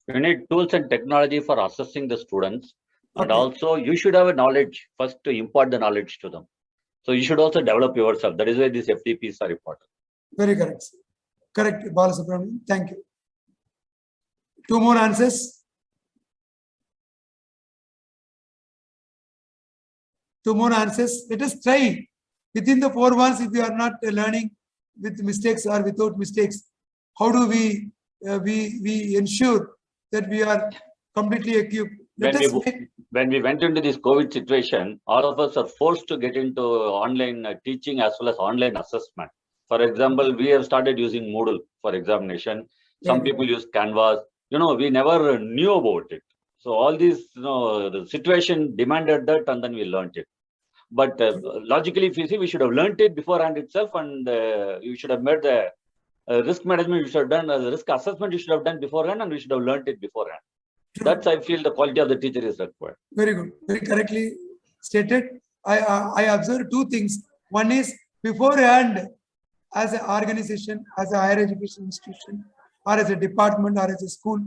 You need tools and technology for assessing the students. And Okay. also you should have a knowledge first to impart the knowledge to them. So you should also develop yourself. That is why these FDPs are important. Very correct. Correct, Balasubramanian. Thank you. 2 more answers. 2 more answers. Let us try within the 4 months. If we are not learning with mistakes or without mistakes, how do we ensure that we are completely equipped? When we went into this COVID situation, all of us are forced to get into online teaching as well as online assessment. For example, we have started using Moodle for examination. Some people use Canvas. We never knew about it. So all these, the situation demanded that, and then we learned it. But logically, if you see, we should have learned it beforehand itself, and you should have made the risk management. You should have done the risk assessment. You should have done beforehand, and we should have learned it beforehand. That's, I feel, the quality of the teacher is required. Very good. Very correctly stated. I observed 2 things. One is beforehand, as an organization, as a higher education institution, or as a department, or as a school,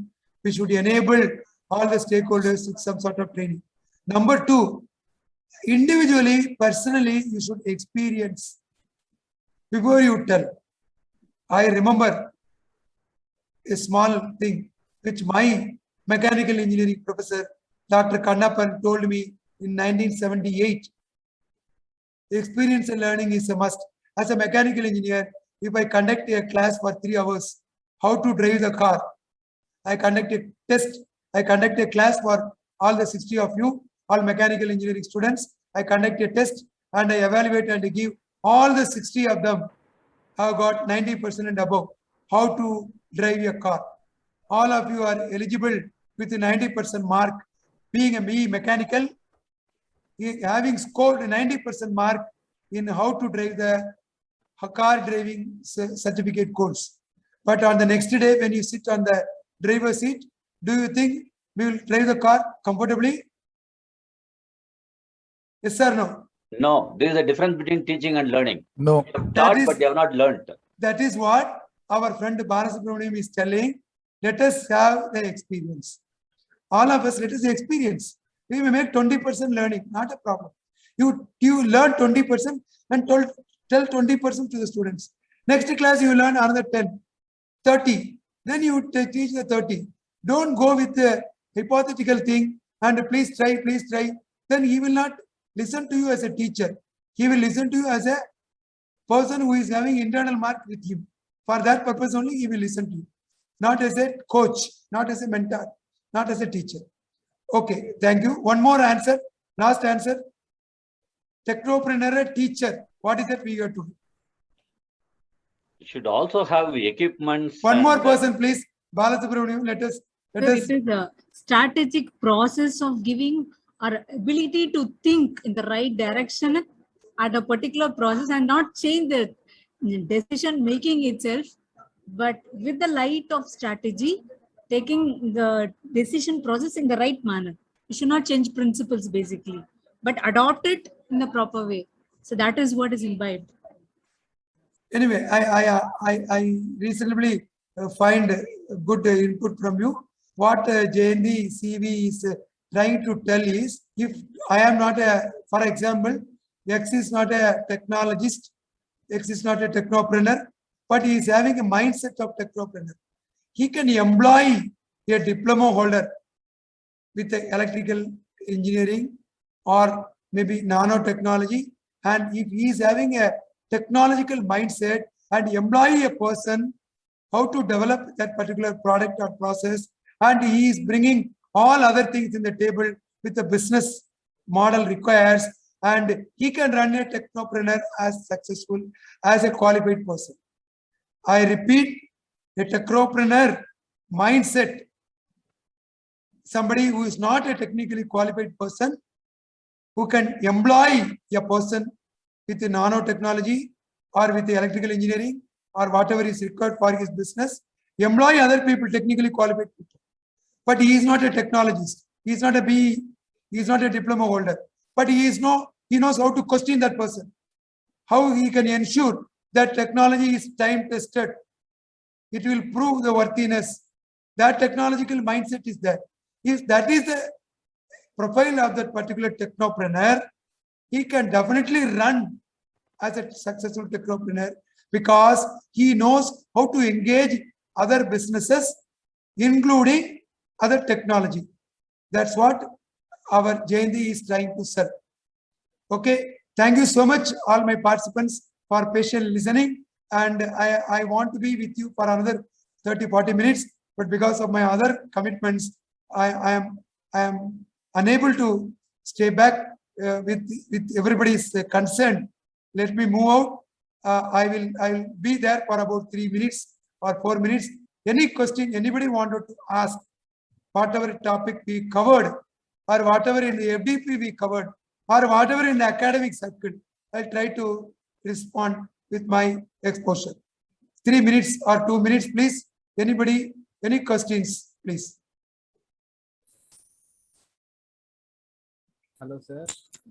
we should enable all the stakeholders with some sort of training. Number 2, individually, personally, you should experience before you tell. I remember a small thing which my mechanical engineering professor, Dr. Kattankulathur, told me in 1978. Experience and learning is a must. As a mechanical engineer, if I conduct a class for 3 hours, how to drive the car, I conduct a test, I conduct a class for all the 60 of you, all mechanical engineering students, I conduct a test and I evaluate and give all the 60 of them have got 90% and above how to drive a car. All of you are eligible with a 90% mark, being a mechanical, having scored a 90% mark in how to drive the car driving certificate course. But on the next day, when you sit on the driver's seat, do you think we will drive the car comfortably? Yes or no? No, there is a difference between teaching and learning. No. They have taught, but they have not learned. That is what our friend Balasubramanian is telling. Let us have the experience. All of us, let us experience. We may make 20% learning, not a problem. You learn 20% and tell 20% to the students. Next class you learn another 10, 30. Then you teach the 30. Don't go with the hypothetical thing and please try. Then he will not listen to you as a teacher. He will listen to you as a person who is having internal mark with him. For that purpose only he will listen to you. Not as a coach, not as a mentor, not as a teacher. Okay, thank you. One more answer, last answer. Technopreneur, teacher. What is that we have to do? You should also have equipments. One more person, please. Balasubramaniam, let us. It is a strategic process of giving our ability to think in the right direction at a particular process and not change the decision making itself, but with the light of strategy, taking the decision process in the right manner. You should not change principles basically, but adopt it in the proper way. So that is what is imbibed. Anyway, I reasonably find good input from you. What JND CV is trying to tell is, if I am not for example, X is not a technologist, X is not a technopreneur, but he is having a mindset of technopreneur. He can employ a diploma holder with the electrical engineering or maybe nanotechnology, and if he is having a technological mindset and employ a person how to develop that particular product or process, and he is bringing all other things in the table with the business model requires, and he can run a technopreneur as successful as a qualified person. I repeat, a technopreneur mindset, somebody who is not a technically qualified person, who can employ a person with the nanotechnology or with the electrical engineering or whatever is required for his business, employ other people, technically qualified people. But he is not a technologist. He is not a BE. He is not a diploma holder. But he knows how to question that person. How he can ensure that technology is time tested. It will prove the worthiness. That technological mindset is there. If that is the profile of that particular technopreneur, he can definitely run as a successful technopreneur because he knows how to engage other businesses, including other technology. That's what our Jayanti is trying to sell. Okay, thank you so much, all my participants, for patient listening. And I want to be with you for another 30-40 minutes, but because of my other commitments, I am unable to stay back with everybody's consent. Let me move out. I will be there for about 3 minutes or 4 minutes. Any question anybody wanted to ask, whatever topic we covered, or whatever in the FDP we covered, or whatever in the academic circle, I'll try to respond with my exposure. 3 minutes or 2 minutes, please. Anybody, any questions, please? Hello, sir.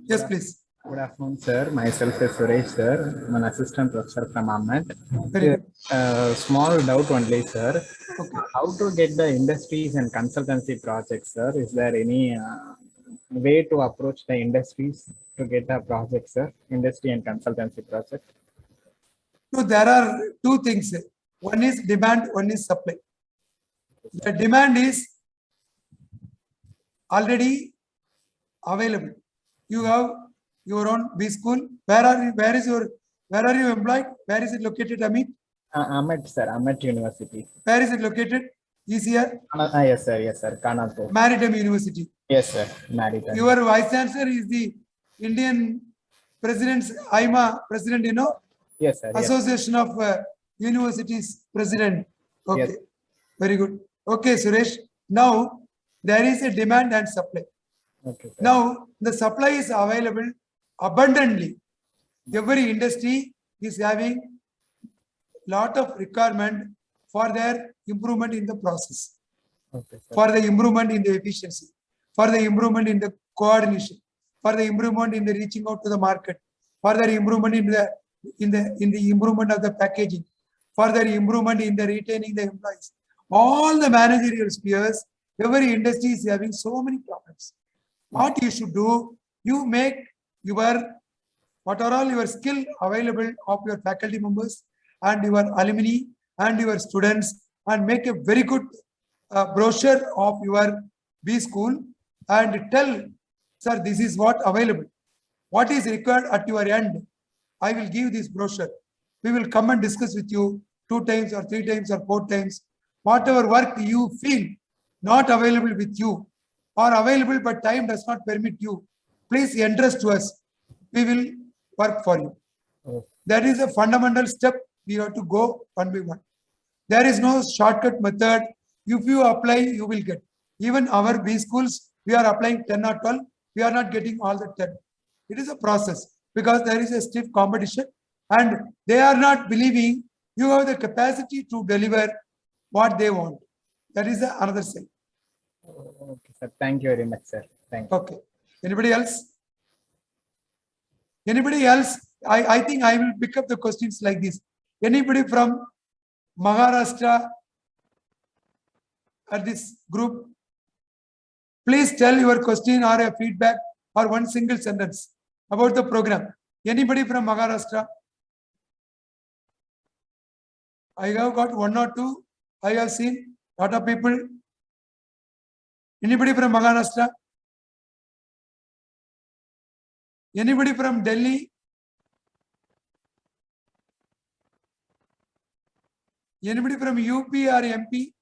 Yes, please. Good afternoon, sir. Myself is Suresh, sir. I'm an assistant professor from Ahmed. Very good. Small doubt only, sir. Okay. How to get the industries and consultancy projects, sir? Is there any way to approach the industries to get a project, sir? Industry and consultancy project? So there are two things. One is demand, one is supply. The demand is already available. You have your own B school. Where are you employed? Where is it located, Amit? Ahmed, sir. Ahmed University. Where is it located? ECR? Yes, sir. Yes, sir. Kattankulathur. Maritime University. Yes, sir. Maritime. Your vice chancellor is the Indian President's IMA president, you know? Yes, sir. Association of Universities president. Okay. Yes. Very good. Okay, Suresh. Now there is a demand and supply. Okay, sir. Now the supply is available abundantly. Every industry is having lot of requirement for their improvement in the process, Okay, sir. for the improvement in the efficiency, for the improvement in the coordination, for the improvement in the reaching out to the market, for the improvement in the improvement of the packaging, for the improvement in the retaining the employees. All the managerial spheres, every industry is having so many problems. What you should do, you make what are all your skill available of your faculty members and your alumni and your students, and make a very good brochure of your B school and tell, sir, this is what available. What is required at your end? I will give this brochure. We will come and discuss with you 2 times or 3 times or 4 times. Whatever work you feel not available with you or available but time does not permit you, please entrust to us. We will work for you. That is a fundamental step we have to go one by one. There is no shortcut method. If you apply, you will get. Even our B schools, we are applying 10 or 12. We are not getting all the 10. It is a process because there is a stiff competition and they are not believing you have the capacity to deliver what they want. That is another side. Okay, sir. Thank you very much, sir. Thank you. Okay. Anybody else? Anybody else? I think I will pick up the questions like this. Anybody from Maharashtra at this group? Please tell your question or a feedback or one single sentence about the program. Anybody from Maharashtra? I have got 1 or 2. I have seen a lot of people. Anybody from Maharashtra? Anybody from Delhi? Anybody from UP or MP?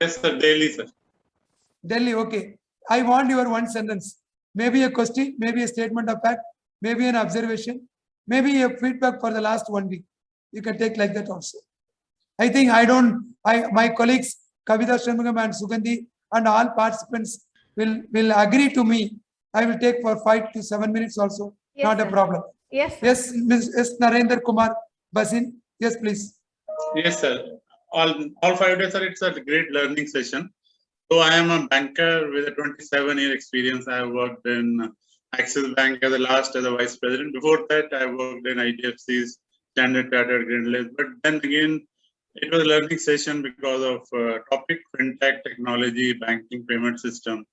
Yes, sir. Delhi, sir. Delhi, okay. I want your one sentence. Maybe a question, maybe a statement of fact, maybe an observation, maybe a feedback for the last 1 week. You can take like that also. I think my colleagues, Kavita Shanmugam and Sugandhi and all participants will agree to me. I will take for 5 to 7 minutes also. Yes, Not sir. a problem. Yes, sir. Yes, Ms. Narendra Kumar Basin. Yes, please. Yes, sir. All 5 days, sir, it's a great learning session. So I am a banker with a 27-year experience. I have worked in Axis Bank as a vice president. Before that, I worked in IDFC's Standard Chartered, Grindlace. But then again, it was a learning session because of topic fintech, technology, banking, payment system.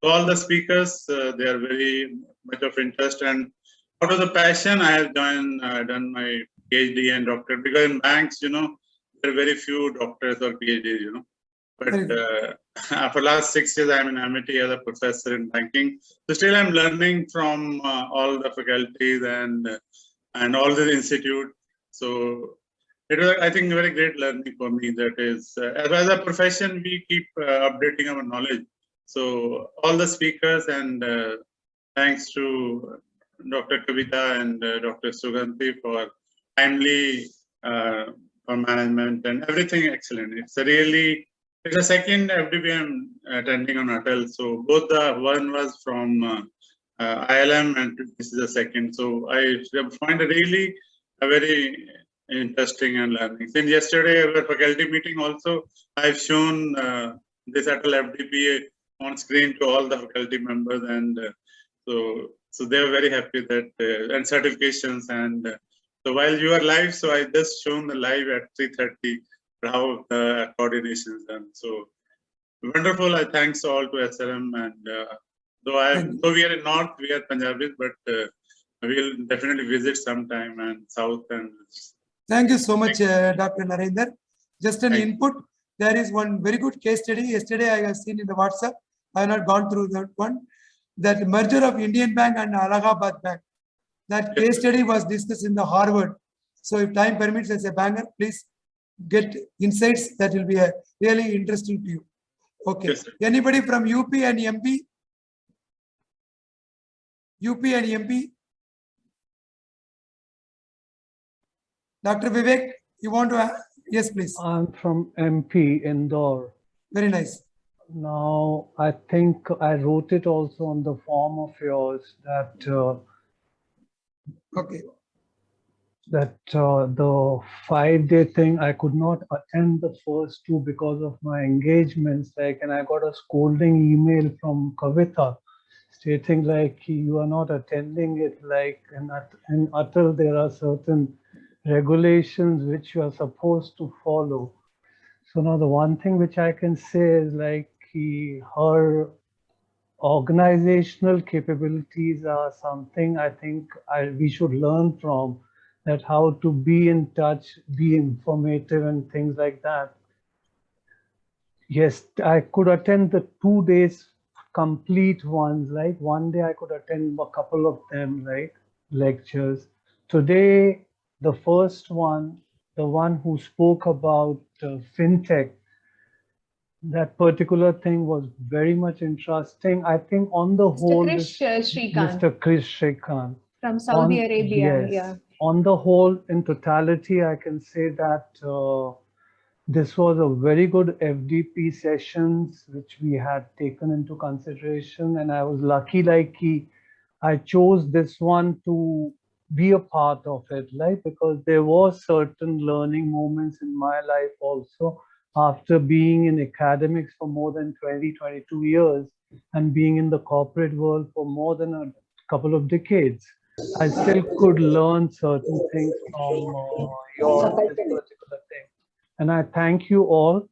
So all the speakers, they are very much of interest, and out of the passion, I have done my PhD and doctorate, because in banks, there are very few doctors or PhDs, But for last 6 years, I'm in Amity as a professor in banking. So still I'm learning from all the faculties and all the institute. So it was, I think, very great learning for me. That is, as a profession, we keep updating our knowledge. So all the speakers, and thanks to Dr. Kavita and Dr. Sugandhi for timely for management and everything excellent. It's a second FDP I'm attending on ATAL. So both one was from ILM and this is the second. So I find it really a very interesting and learning. Since yesterday, our faculty meeting also, I've shown this ATAL FDP on screen to all the faculty members, and so they are very happy that and certifications, and so while you are live, so I just shown the live at 3:30 how the coordination is done. So wonderful. I thanks all to SRM, and though we are in North, we are Punjabis, but we'll definitely visit sometime and South and. Thank you so much, Dr. Narendra. Just an input. There is one very good case study. Yesterday, I have seen in the WhatsApp. I have not gone through that one. That merger of Indian Bank and Allahabad Bank. That case study was discussed in the Harvard. So if time permits, as a banker, please get insights that will be really interesting to you. Okay. Yes, anybody from UP and MP? UP and MP? Dr. Vivek, you want to? Yes, please. I'm from MP, Indore. Very nice. Now, I think I wrote it also on the form of yours that okay. That the 5-day thing, I could not attend the first 2 because of my engagements. And I got a scolding email from Kavita stating you are not attending it. In ATAL, there are certain regulations which you are supposed to follow. So now the one thing which I can say is her organizational capabilities are something I think we should learn from, that how to be in touch, be informative and things like that. Yes, I could attend the 2 days complete ones, like one day I could attend a couple of them, like lectures. Today, the first one, the one who spoke about fintech, that particular thing was very much interesting. I think on the whole, Mr. Krish Shrikant from Saudi Arabia. Yes, Yeah. on the whole, in totality, I can say that this was a very good FDP sessions which we had taken into consideration, and I was lucky, like I chose this one to be a part of it, like, because there was certain learning moments in my life also. After being in academics for more than 22 years and being in the corporate world for more than a couple of decades, I still could learn certain things from this particular thing. And I thank you all.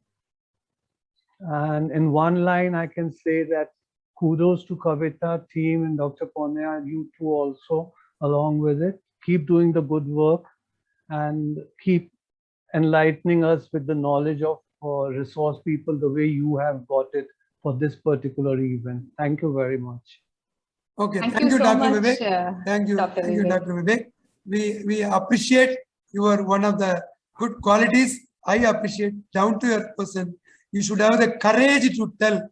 And in one line, I can say that kudos to Kavita team and Dr. Ponniah and you two also along with it. Keep doing the good work and keep enlightening us with the knowledge of resource people the way you have got it for this particular event. Thank you very much. Okay, thank you so Dr. much, Vivek. Thank you, Dr. thank you, Vivek. Dr. Vivek. We appreciate your one of the good qualities. I appreciate down to your person. You should have the courage to tell,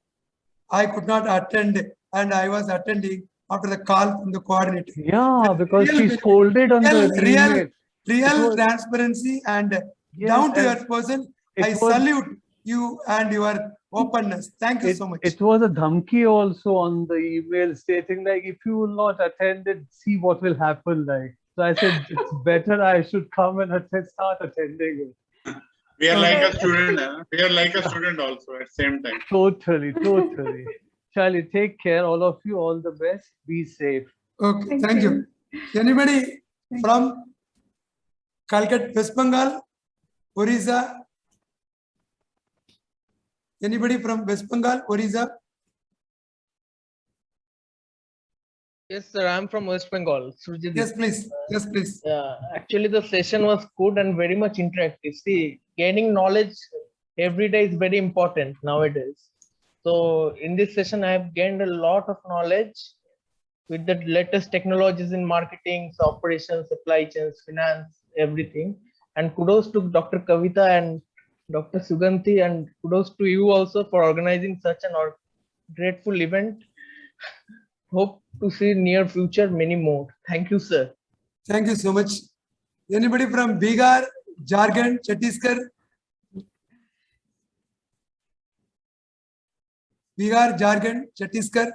I could not attend and I was attending after the call from the coordinator. Yeah, because she scolded on the real transparency and down to your person. I salute you and your openness. Thank you so much. It was a dhamki also on the email stating like, if you will not attend it, see what will happen. Like, so I said, it's better I should come and start attending it. We are like a student. We are like a student also at the same time. Totally, totally. Charlie, take care, all of you. All the best. Be safe. Okay, thank you. Anybody from Calcutta, West Bengal, Orissa? Anybody from West Bengal, Orissa? Yes, sir. I'm from West Bengal. Surjit. Yes, please. Yes, please. Actually, the session was good and very much interactive. See, gaining knowledge every day is very important nowadays. So in this session, I have gained a lot of knowledge with the latest technologies in marketing, operations, supply chains, finance, everything. And kudos to Dr. Kavita and Dr. Suganti, and kudos to you also for organizing such an grateful event. Hope to see near future many more. Thank you, sir. Thank you so much. Anybody from Bihar, Jharkhand, Chhattisgarh? Bihar, Jharkhand, Chhattisgarh?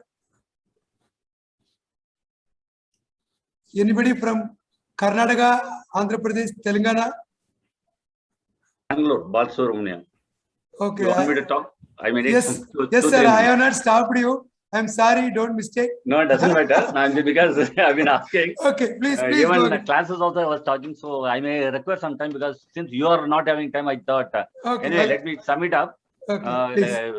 Anybody from Karnataka, Andhra Pradesh, Telangana? Bangalore, Balsubrahmanyam. Okay. You want me to talk? I mean, yes, yes, sir. I have not stopped you. I'm sorry. Don't mistake. No, it doesn't matter. Because I've been asking. Okay, please, please. Even the classes also I was talking, so I may request some time because since you are not having time, I thought. Okay, anyway, let me sum it up. Okay,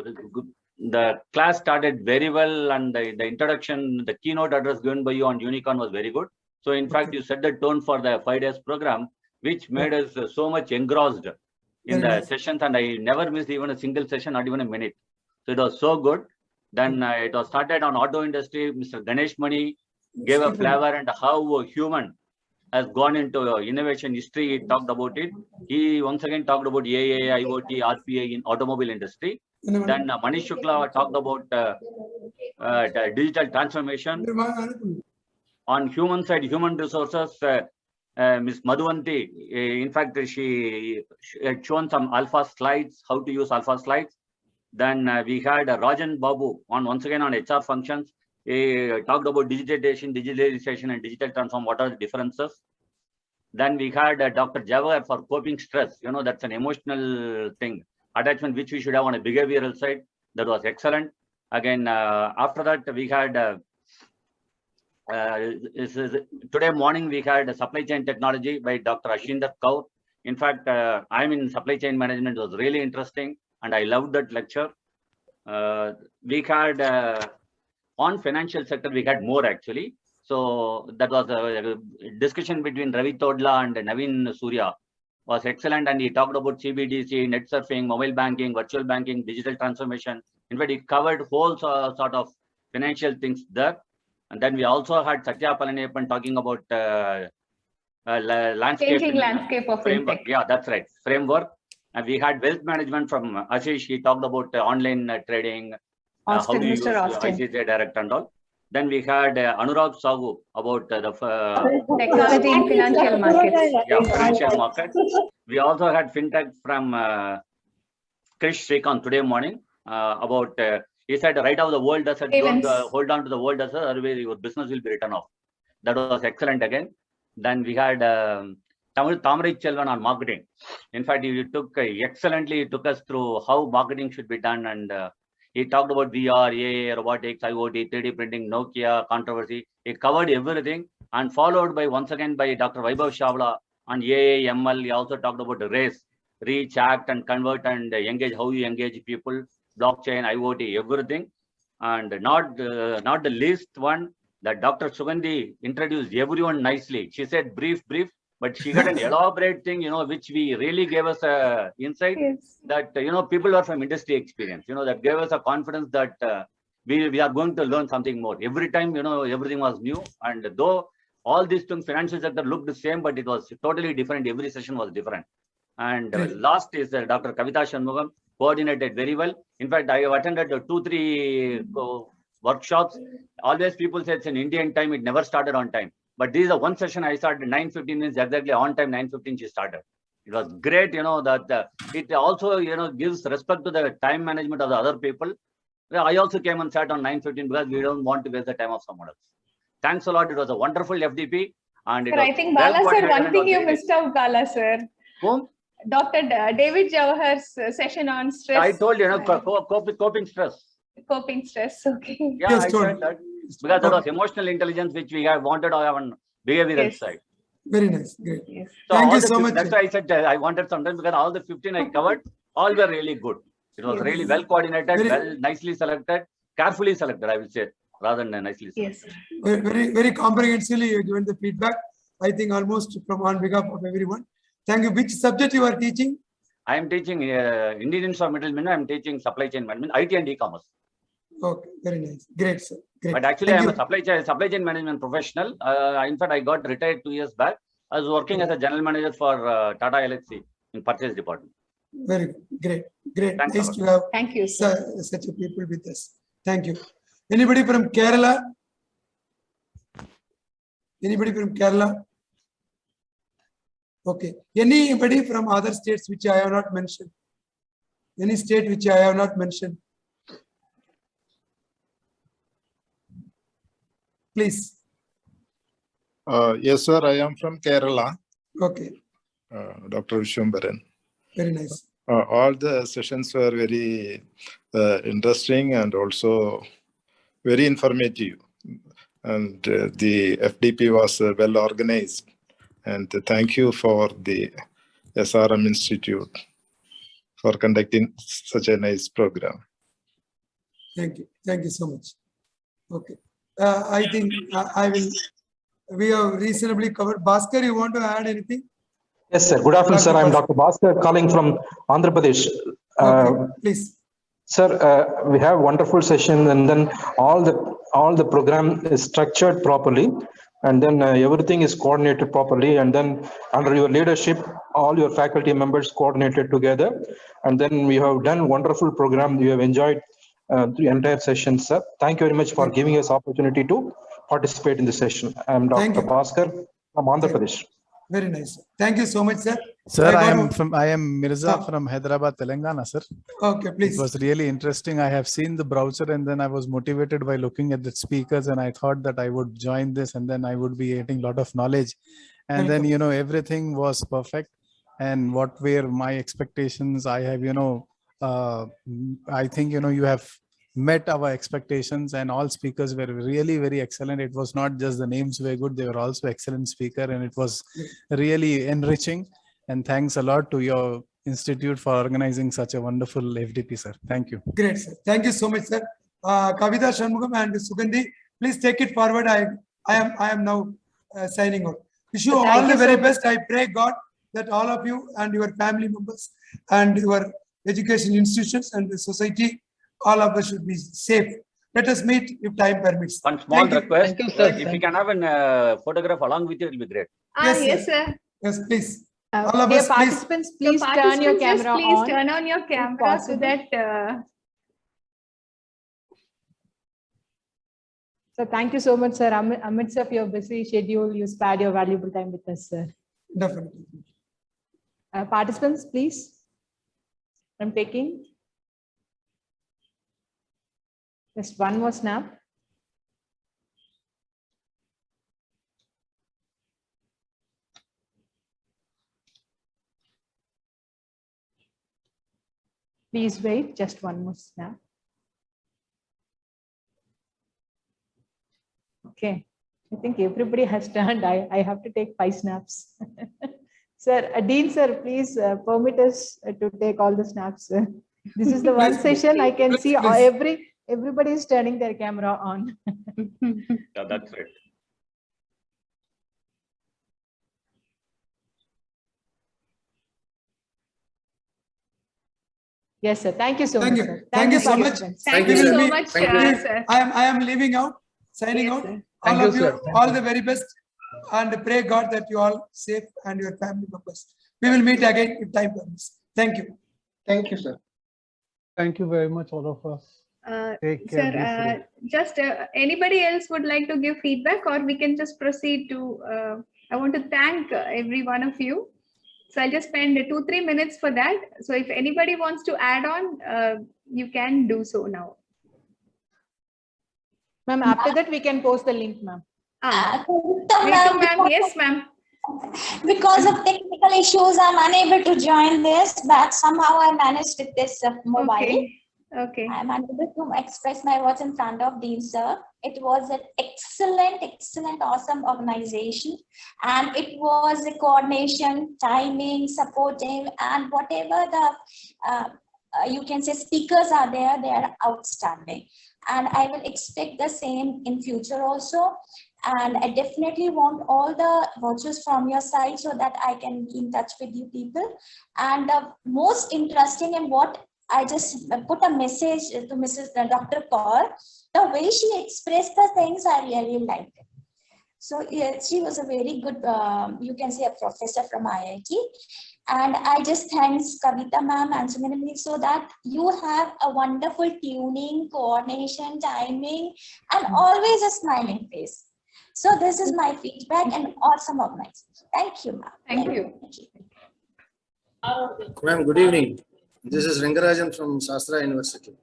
the class started very well, and the introduction, the keynote address given by you on Unicorn was very good. So, in fact, you set the tone for the 5 days program, which made us so much engrossed in the sessions, and I never missed even a single session, not even a minute. So, it was so good. Then it was started on auto industry. Mr. Ganesh Mani gave a flavor and how human has gone into innovation history. He talked about it. He once again talked about AA, IoT, RPA in automobile industry. Then Manish Shukla talked about digital transformation. On human side, human resources, Ms. Madhuvanti, in fact, she had shown some alpha slides, how to use alpha slides. Then we had Rajan Babu once again on HR functions. He talked about digitalization and digital transform. What are the differences? Then we had Dr. Jawahar for coping stress. You know, that's an emotional thing. Attachment, which we should have on a behavioral side. That was excellent. Again, after that, we had today morning, we had supply chain technology by Dr. Ashinder Kaur. In fact, I'm in supply chain management. It was really interesting. And I loved that lecture. We had on financial sector, we had more actually. So that was a discussion between Ravi Todla and Naveen Surya was excellent. And he talked about CBDC, net surfing, mobile banking, virtual banking, digital transformation. In fact, he covered whole sort of financial things there. And then we also had Satya Palaniappan talking about landscape. Changing landscape of framework. fintech. Yeah, that's right. Framework. And we had wealth management from Ashish. He talked about online trading, Austin, how do you use Mr. Austin. ICT Direct and all. Then we had Anurag Sahu about the Technology in financial markets. Yeah, financial markets. We also had fintech from Krish Srikanth today morning about, he said, right now the world does it, don't hold on to the world does it, otherwise your business will be written off. That was excellent again. Then we had Tamarai Chelvan on marketing. In fact, he took excellently, he took us through how marketing should be done, and he talked about VR, AA, robotics, IoT, 3D printing, Nokia, controversy. He covered everything, and followed by once again by Dr. Vaibhav Chawla on AA, ML. He also talked about the race, reach, act, and convert, and engage, how you engage people, blockchain, IoT, everything. And not the least one, that Dr. Sugandhi introduced everyone nicely. She said brief, but she got an elaborate thing, which we really gave us a insight that, people are from industry experience, that gave us a confidence that we are going to learn something more. Every time, everything was new. And though all these things, financial sector looked the same, but it was totally different. Every session was different. And last is Dr. Kavita Shanmugam, coordinated very well. In fact, I have attended 2-3 workshops. Always people say it's an Indian time. It never started on time. But this is the one session I started 9:15 minutes exactly on time. 9:15 she started. It was great, that it also, gives respect to the time management of the other people. I also came and sat on 9:15 because we don't want to waste the time of someone else. Thanks a lot. It was a wonderful FDP. And Sir, I think Bala sir, one thing you missed out, Bala sir. Whom? Dr. David Jawhar's session on stress. I told you, coping stress. Coping stress, okay. Yeah, I said that. Because that was emotional intelligence, which we have wanted to have on behavioral side. Very nice. Great. Yes. So thank you so much. That's why I said I wanted sometimes, because all the 15 I covered, all were really good. It was really well coordinated, nicely selected, carefully selected, I will say, rather than nicely selected. Yes. Very comprehensively you given the feedback. I think almost from on behalf of everyone. Thank you. Which subject you are teaching? I am teaching Indian Institute of Middlemen. I am teaching supply chain management, IT and e-commerce. Okay, very nice. Great, sir. Great. But actually, I am a supply chain management professional. In fact, I got retired 2 years back. I was working as a general manager for Tata Elxsi in purchase department. Very good. Great. Thanks nice to have Thank you, such a people with us. Thank you. Anybody from Kerala? Anybody from Kerala? Okay. Anybody from other states which I have not mentioned? Any state which I have not mentioned? Please. Yes, sir. I am from Kerala. Okay. Dr. Vishwambaran. Very nice. All the sessions were very interesting and also very informative. And the FDP was well organized. And thank you for the SRM Institute for conducting such a nice program. Thank you. Thank you so much. Okay. I think we have reasonably covered. Bhaskar, you want to add anything? Yes, sir. Good afternoon, sir. I'm Dr. Bhaskar calling from Andhra Pradesh. Okay, please. Sir, we have wonderful session, and then all the program is structured properly, and then everything is coordinated properly, and then under your leadership, all your faculty members coordinated together, and then we have done wonderful program. We have enjoyed the entire session, sir. Thank you very much for giving us opportunity to participate in the session. I am Dr. Bhaskar from Andhra Pradesh. Very nice. Thank you so much, sir. Sir, I am Mirza from Hyderabad, Telangana, sir. Okay, please. It was really interesting. I have seen the browser, and then I was motivated by looking at the speakers, and I thought that I would join this, and then I would be getting a lot of knowledge. And then, everything was perfect. And what were my expectations? I have, I think, you have met our expectations, and all speakers were really very excellent. It was not just the names were good, they were also excellent speaker, and it was really enriching. And thanks a lot to your institute for organizing such a wonderful FDP, sir. Thank you. Great, sir. Thank you so much, sir. Kavita Shanmugam and Sugandhi, please take it forward. I am now signing out. Wish you all the very best. I pray God that all of you and your family members and your education institutions and the society, all of us should be safe. Let us meet if time permits. One small request. If you can have a photograph along with you, it will be great. Yes, sir. Yes, please. All of Dear us, please. participants, please turn your camera on. Please turn on your camera so that. So thank you so much, sir. Amidst of your busy schedule, you spared your valuable time with us, sir. Definitely. Participants, please. I'm taking just one more snap. Please wait, just one more snap. Okay, I think everybody has turned. I have to take 5 snaps. Sir, Dean, sir, please permit us to take all the snaps. Sir. This is the one session I can see everybody is turning their camera on. Yeah, that's right. Yes, sir. Thank you so much, sir. Thank you so much. Thank you so much, sir. I am leaving out, signing out. All of you, all the very best, and pray God that you all safe and your family members. We will meet again if time permits. Thank you. Thank you, sir. Thank you very much, all of us. Take care. Sir, just anybody else would like to give feedback, or we can just proceed to. I want to thank every one of you. So I'll just spend 2-3 minutes for that. So if anybody wants to add on, you can do so now. Ma'am, after that we can post the link, ma'am. Ma'am, yes, ma'am. Because of technical issues, I'm unable to join this, but somehow I managed with this mobile. Okay. I'm unable to express my words in front of Dean, sir. It was an excellent, awesome organization. And it was a coordination, timing, supporting, and whatever the, you can say speakers are there, they are outstanding. And I will expect the same in future also. And I definitely want all the virtues from your side so that I can be in touch with you people. And the most interesting and what I just put a message to Mrs. Dr. Kaur, the way she expressed the things I really liked it. So yeah, she was a very good, you can say a professor from IIT. And I just thanks Kavita ma'am and Sumini so that you have a wonderful tuning, coordination, timing, and always a smiling face. So this is my feedback and awesome organization. Thank you, ma'am. Thank you. Ma'am, good evening. This is Rangarajan from Shastra University.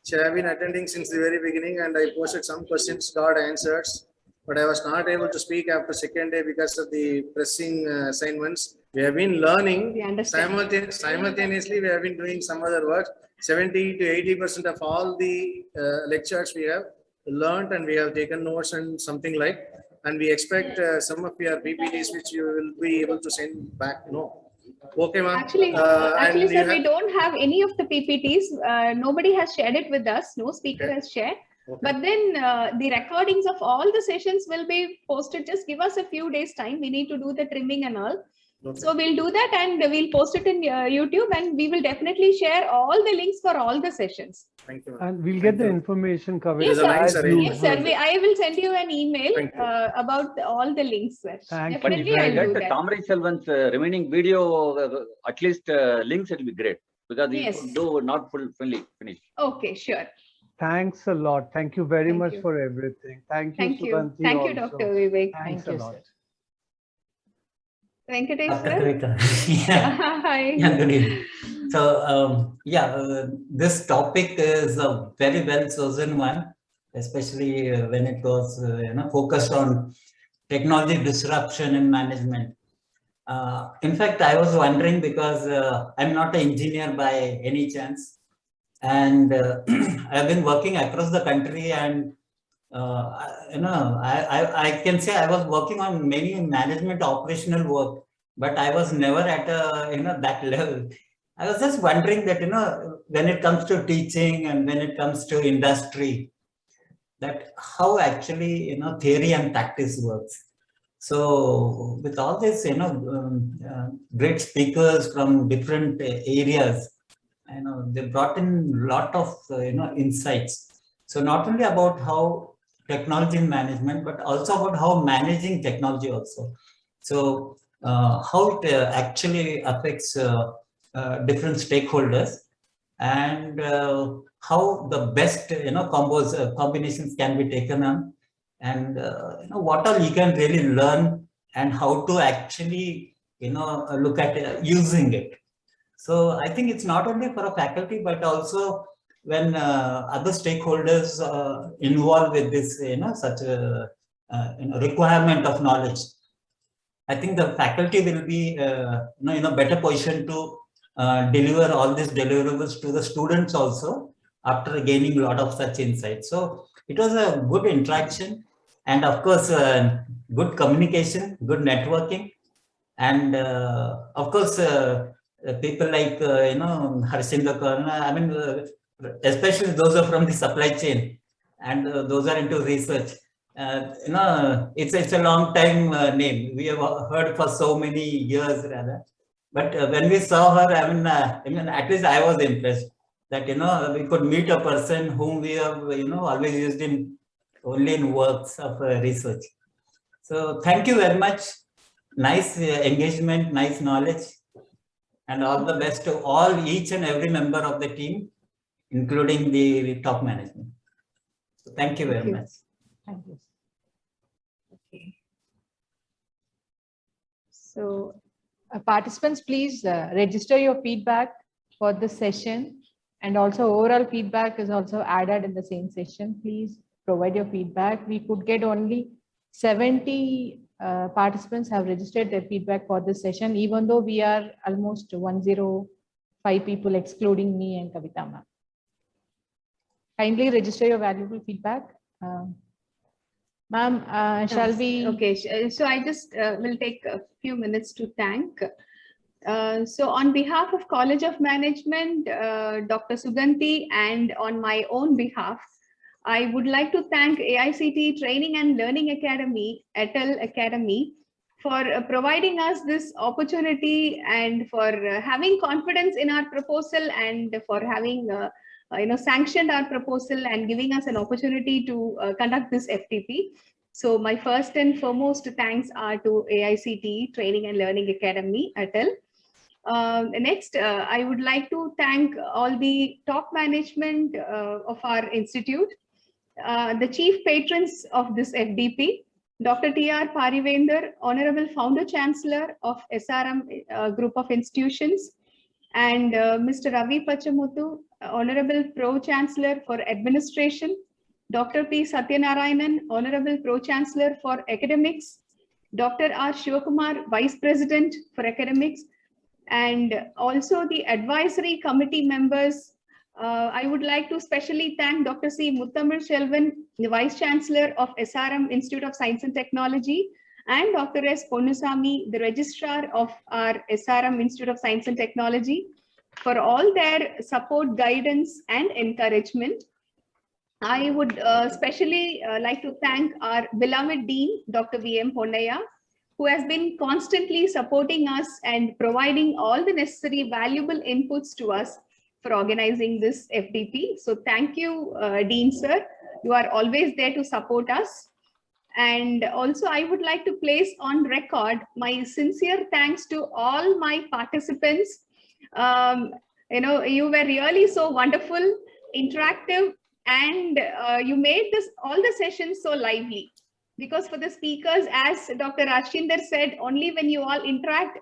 So I have been attending since the very beginning and I posted some questions, got answers, but I was not able to speak after second day because of the pressing assignments. We have been learning simultaneously. We have been doing some other work. 70 to 80% of all the lectures we have learned and we have taken notes and something like, and we expect some of your PPTs which you will be able to send back. No. Okay, ma'am. Actually, sir, we don't have any of the PPTs. Nobody has shared it with us. No speaker has shared. Okay. But then the recordings of all the sessions will be posted. Just give us a few days time. We need to do the trimming and all. Okay. So we'll do that and we'll post it in YouTube and we will definitely share all the links for all the sessions. Thank you. And we'll get the information covered. Yes, sir. Yes, sir. I will send you an email about all the links, sir. Definitely, I'll do that. Tamari Selvan's remaining video, at least links, it will be great because we do not fully finish. Okay, sure. Thanks a lot. Thank you very much for everything. Thank you, Sugandhi. Thank you, Dr. Vivek. Thanks a lot. Venkatesh, sir. Hi. Yeah, good evening. So, this topic is a very well chosen one, especially when it was focused on technology disruption in management. In fact, I was wondering because I'm not an engineer by any chance, and I've been working across the country, and I can say I was working on many management operational work, but I was never at a that level. I was just wondering that, when it comes to teaching and when it comes to industry, that how actually, theory and practice works. So with all this, great speakers from different areas, they brought in a lot of, insights. So not only about how technology management, but also about how managing technology also. So how it actually affects different stakeholders, and how the best combinations can be taken on, and what all you can really learn, and how to actually look at using it. So I think it's not only for a faculty, but also when other stakeholders involved with this such a requirement of knowledge, I think the faculty will be in a better position to deliver all these deliverables to the students also after gaining a lot of such insights. So it was a good interaction, and of course good communication, good networking, and of course people like Harsindra Karna, I mean especially those are from the supply chain, and those are into research. It's a long time name. We have heard for so many years rather. But when we saw her, I mean, at least I was impressed that, we could meet a person whom we have, always used only in works of research. So thank you very much. Nice engagement, nice knowledge, and all the best to each and every member of the team, including the top management. So thank you very much. Thank you. Okay. So participants, please register your feedback for this session, and also overall feedback is also added in the same session. Please provide your feedback. We could get only 70 participants have registered their feedback for this session, even though we are almost 105 people, excluding me and Kavita ma'am. Kindly register your valuable feedback. Ma'am, shall we? Okay, so I just will take a few minutes to thank. So on behalf of College of Management, Dr. Suganti, and on my own behalf, I would like to thank AICTE Training and Learning Academy, ATAL Academy, for providing us this opportunity and for having confidence in our proposal, and for having sanctioned our proposal and giving us an opportunity to conduct this FDP. So my first and foremost thanks are to AICTE Training and Learning Academy, ATAL. Next, I would like to thank all the top management of our institute, the chief patrons of this FDP, Dr. T.R. Parivender, Honorable Founder Chancellor of SRM Group of Institutions, and Mr. Ravi Pachamuthu, Honorable Pro Chancellor for Administration, Dr. P. Satyanarayanan, Honorable Pro Chancellor for Academics, Dr. R. Shivakumar, Vice President for Academics, and also the advisory committee members. I would like to specially thank Dr. C. Muttamil Shelvan, the Vice Chancellor of SRM Institute of Science and Technology, and Dr. S. Ponnusamy, the Registrar of our SRM Institute of Science and Technology, for all their support, guidance, and encouragement. I would especially like to thank our beloved Dean, Dr.V.M. Ponniah, who has been constantly supporting us and providing all the necessary valuable inputs to us for organizing this FDP. So thank you, Dean sir. You are always there to support us. And also I would like to place on record my sincere thanks to all my participants. You were really so wonderful, interactive, and you made all the sessions so lively. Because for the speakers, as Dr. Rashinder said, only when you all interact,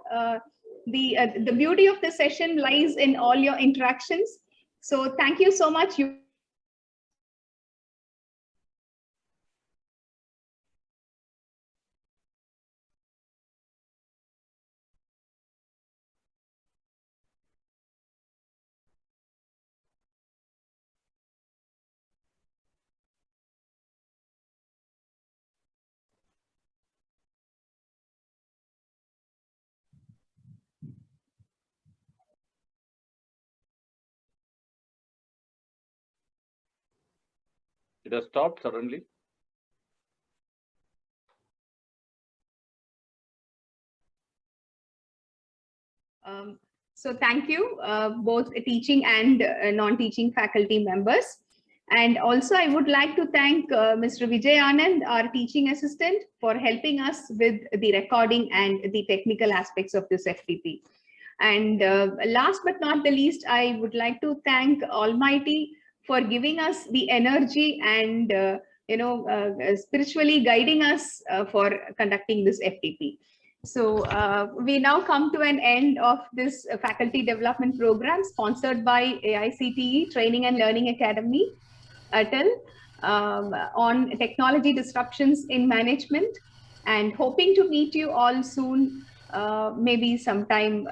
the beauty of the session lies in all your interactions. So thank you so much. It has stopped suddenly. So thank you, both teaching and non-teaching faculty members. And also I would like to thank Mr. Vijay Anand, our teaching assistant, for helping us with the recording and the technical aspects of this FDP. And last but not the least, I would like to thank Almighty for giving us the energy and spiritually guiding us for conducting this FDP. So we now come to an end of this faculty development program sponsored by AICTE Training and Learning Academy, ATAL, on technology disruptions in management, and hoping to meet you all soon, maybe sometime